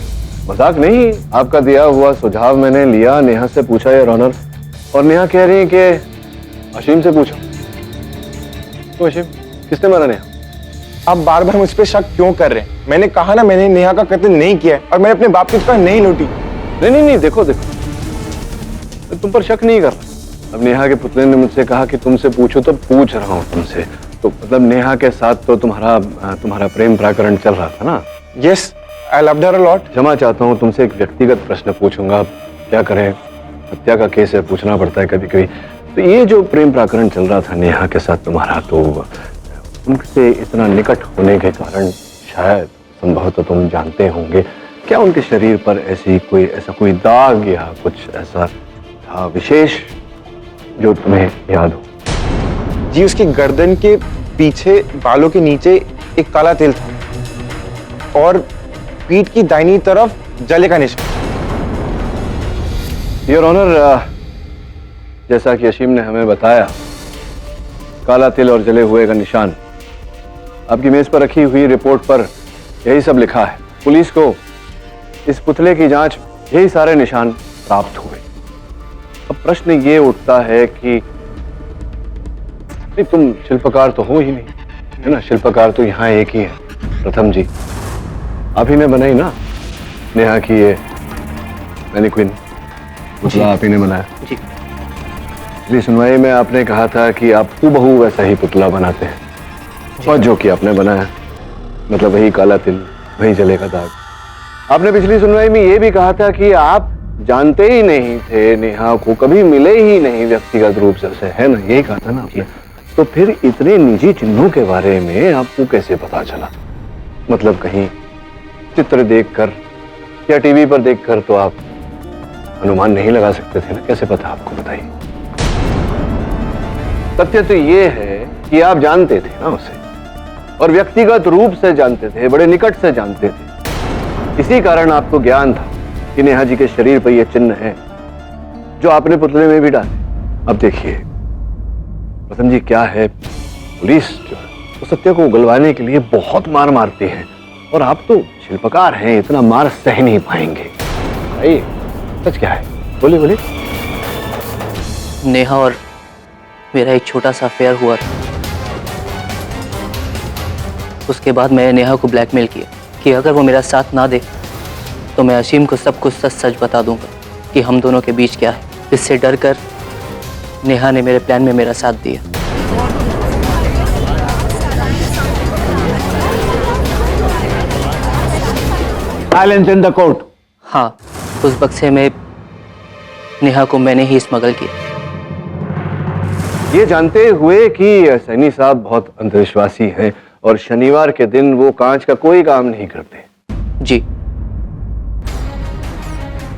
मजाक नहीं। आपका दिया हुआ सुझाव मैंने लिया, नेहा से पूछा यार ऑनर, और नेहा कह रही है कि अशीम से पूछो। तो अशीम, किसने मारा नेहा? आप बार बार मुझ पे शक क्यों कर रहे हैं? मैंने कहा ना, मैंने नेहा का कत्ल नहीं किया है और मैंने अपने बाप की दुकान नहीं लूटी। नहीं नहीं नहीं, देखो देखो, मैं तुम पर शक नहीं कर रहा। अब नेहा के पुतले ने मुझसे कहा कि तुमसे पूछो, तो पूछ रहा हूँ तुमसे। तो मतलब नेहा के साथ तो तुम्हारा प्रेम प्रकरण चल रहा था ना? Yes, I loved her a lot. क्षमा चाहता हूँ, तुमसे एक व्यक्तिगत प्रश्न पूछूंगा। क्या करें, हत्या का केस है, पूछना पड़ता है कभी कभी। तो ये जो प्रेम प्रकरण चल रहा था नेहा के साथ तुम्हारा, तो उनसे इतना निकट होने के कारण शायद संभवतः तुम जानते होंगे, क्या उनके शरीर पर ऐसा कोई दाग या कुछ ऐसा था विशेष जो तुम्हें याद हो? जी, उसकी गर्दन के पीछे बालों के नीचे एक काला तिल था और पीठ की दाहिनी तरफ जले का निशान। योर ऑनर, जैसा कि अशीम ने हमें बताया, काला तिल और जले हुए का निशान, आपकी मेज पर रखी हुई रिपोर्ट पर यही सब लिखा है। पुलिस को इस पुतले की जांच यही सारे निशान प्राप्त हुए। अब प्रश्न ये उठता है कि नहीं, तुम शिल्पकार तो हो ही नहीं, है ना? शिल्पकार तो यहाँ एक ही है, प्रथम जी। आप ही ने बनाई ना नेहा की ये मैनीक्विन, पुतला आप ही ने बनाया जी। पिछली सुनवाई में आपने कहा था कि आप हूबहू वैसा ही पुतला बनाते हैं, और जो कि आपने बनाया, मतलब वही काला तिल, वही जले का दाग। आपने पिछली सुनवाई में ये भी कहा था कि आप जानते ही नहीं थे नेहा को, कभी मिले ही नहीं व्यक्तिगत रूप से, है ना? यही कहा था ना आपने। तो फिर इतने निजी चिन्हों के बारे में आपको कैसे पता चला? मतलब कहीं चित्र देखकर या टीवी पर देखकर तो आप अनुमान नहीं लगा सकते थे ना? कैसे पता आपको, बताइए। तथ्य तो ये है कि आप जानते थे ना उसे, और व्यक्तिगत रूप से जानते थे, बड़े निकट से जानते थे। इसी कारण आपको ज्ञान था कि नेहा जी के शरीर पर ये चिन्ह है जो आपने पुतले में भी डाले। अब देखिए प्रथम जी, क्या है, पुलिस जो है वो सत्य को उगलवाने के लिए बहुत मार मारती है, और आप तो शिल्पकार हैं, इतना मार सह नहीं पाएंगे। भाई सच क्या है, बोलिए बोलिए। नेहा और मेरा एक छोटा सा अफेयर हुआ था। उसके बाद मैंने नेहा को ब्लैकमेल किया कि अगर वो मेरा साथ ना दे तो मैं अशीम को सब कुछ सच सच बता दूंगा कि हम दोनों के बीच क्या है। इससे डर कर नेहा ने मेरे प्लान में मेरा साथ दिया। Silence in the court. हाँ, उस बक्से में नेहा को मैंने ही स्मगल किया। ये जानते हुए कि सैनी साहब बहुत अंधविश्वासी हैं और शनिवार के दिन वो कांच का कोई काम नहीं करते। जी,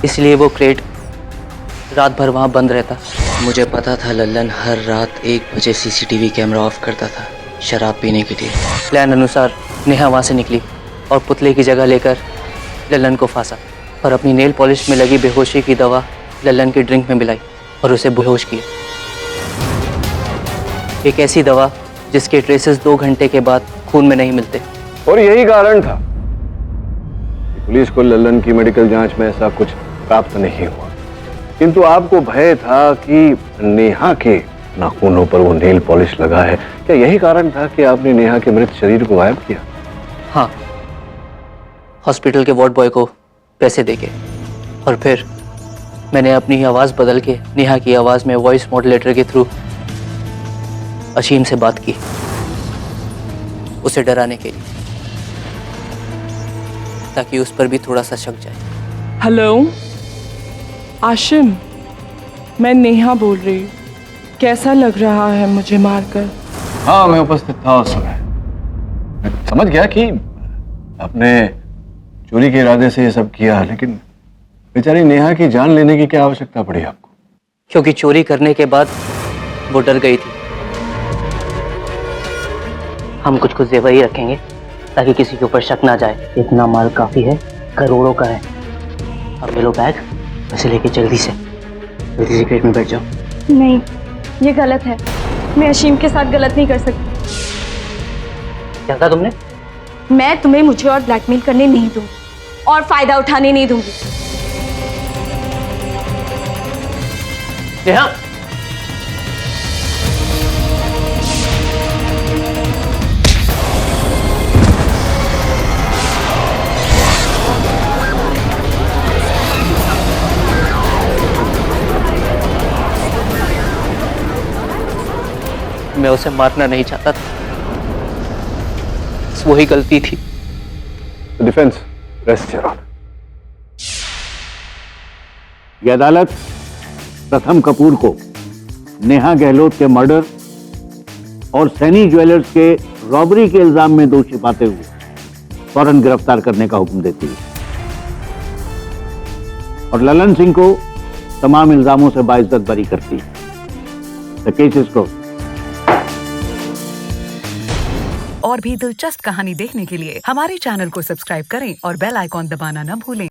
इसलिए वो क्रेट रात भर वहां बंद रहता। मुझे पता था लल्लन हर रात 1 बजे सीसीटीवी कैमरा ऑफ करता था शराब पीने के लिए। प्लान अनुसार नेहा वहां से निकली और पुतले की जगह लेकर लल्लन को फांसा, और अपनी नेल पॉलिश में लगी बेहोशी की दवा लल्लन की ड्रिंक में मिलाई और उसे बेहोश किया। एक ऐसी दवा जिसके ट्रेसेस 2 घंटे के बाद खून में नहीं मिलते। और यही कारण था कि पुलिस को लल्लन की मेडिकल जांच में ऐसा कुछ प्राप्त नहीं हुआ, किंतु आपको भय था कि नेहा के नाखूनों पर वो नेल पॉलिश लगा है। क्या यही कारण था कि आपने नेहा के मृत शरीर को गायब किया? हाँ, हॉस्पिटल के वार्ड बॉय को पैसे देके, और फिर मैंने अपनी आवाज़ बदल के नेहा की आवाज़ में वॉइस मॉड्यूलेटर के थ्रू अशीम से बात की, उसे डराने के लिए, ताकि उस पर भी थोड़ा सा शक जाए। हेलो, आशिम, मैं नेहा बोल रही हूँ। कैसा लग रहा है मुझे मारकर? हाँ, मैं उपस्थित था उस समय। मैं समझ गया कि आपने चोरी के इरादे से ये सब किया, लेकिन बेचारी नेहा की जान लेने की क्या आवश्यकता पड़ी आपको? क्योंकि चोरी करने के बाद वो डर गई थी। हम कुछ कुछ जेवर ही रखेंगे ताकि किसी के ऊपर शक ना जाए। इतना माल काफी है, करोड़ों का है। अब ले लो बैग, वैसे लेके जल्दी से गेट में बैठ जाओ। नहीं, ये गलत है। मैं अशीम के साथ गलत नहीं कर सकती। क्या कहा तुमने? मैं तुम्हें मुझे और ब्लैकमेल करने नहीं दूंगी और फायदा उठाने नहीं दूंगी। नेहा, मैं उसे मारना नहीं चाहता था, बस वही गलती थी। Defence, rest your honour. यह अदालत प्रथम कपूर को नेहा गहलोत के मर्डर और सैनी ज्वेलर्स के रॉबरी के इल्जाम में दोषी पाते हुए फौरन गिरफ्तार करने का हुक्म देती है और ललन सिंह को तमाम इल्जामों से बाइज्जत बरी करती है। The case is closed. और भी दिलचस्प कहानी देखने के लिए हमारे चैनल को सब्सक्राइब करें और बेल आइकॉन दबाना न भूलें।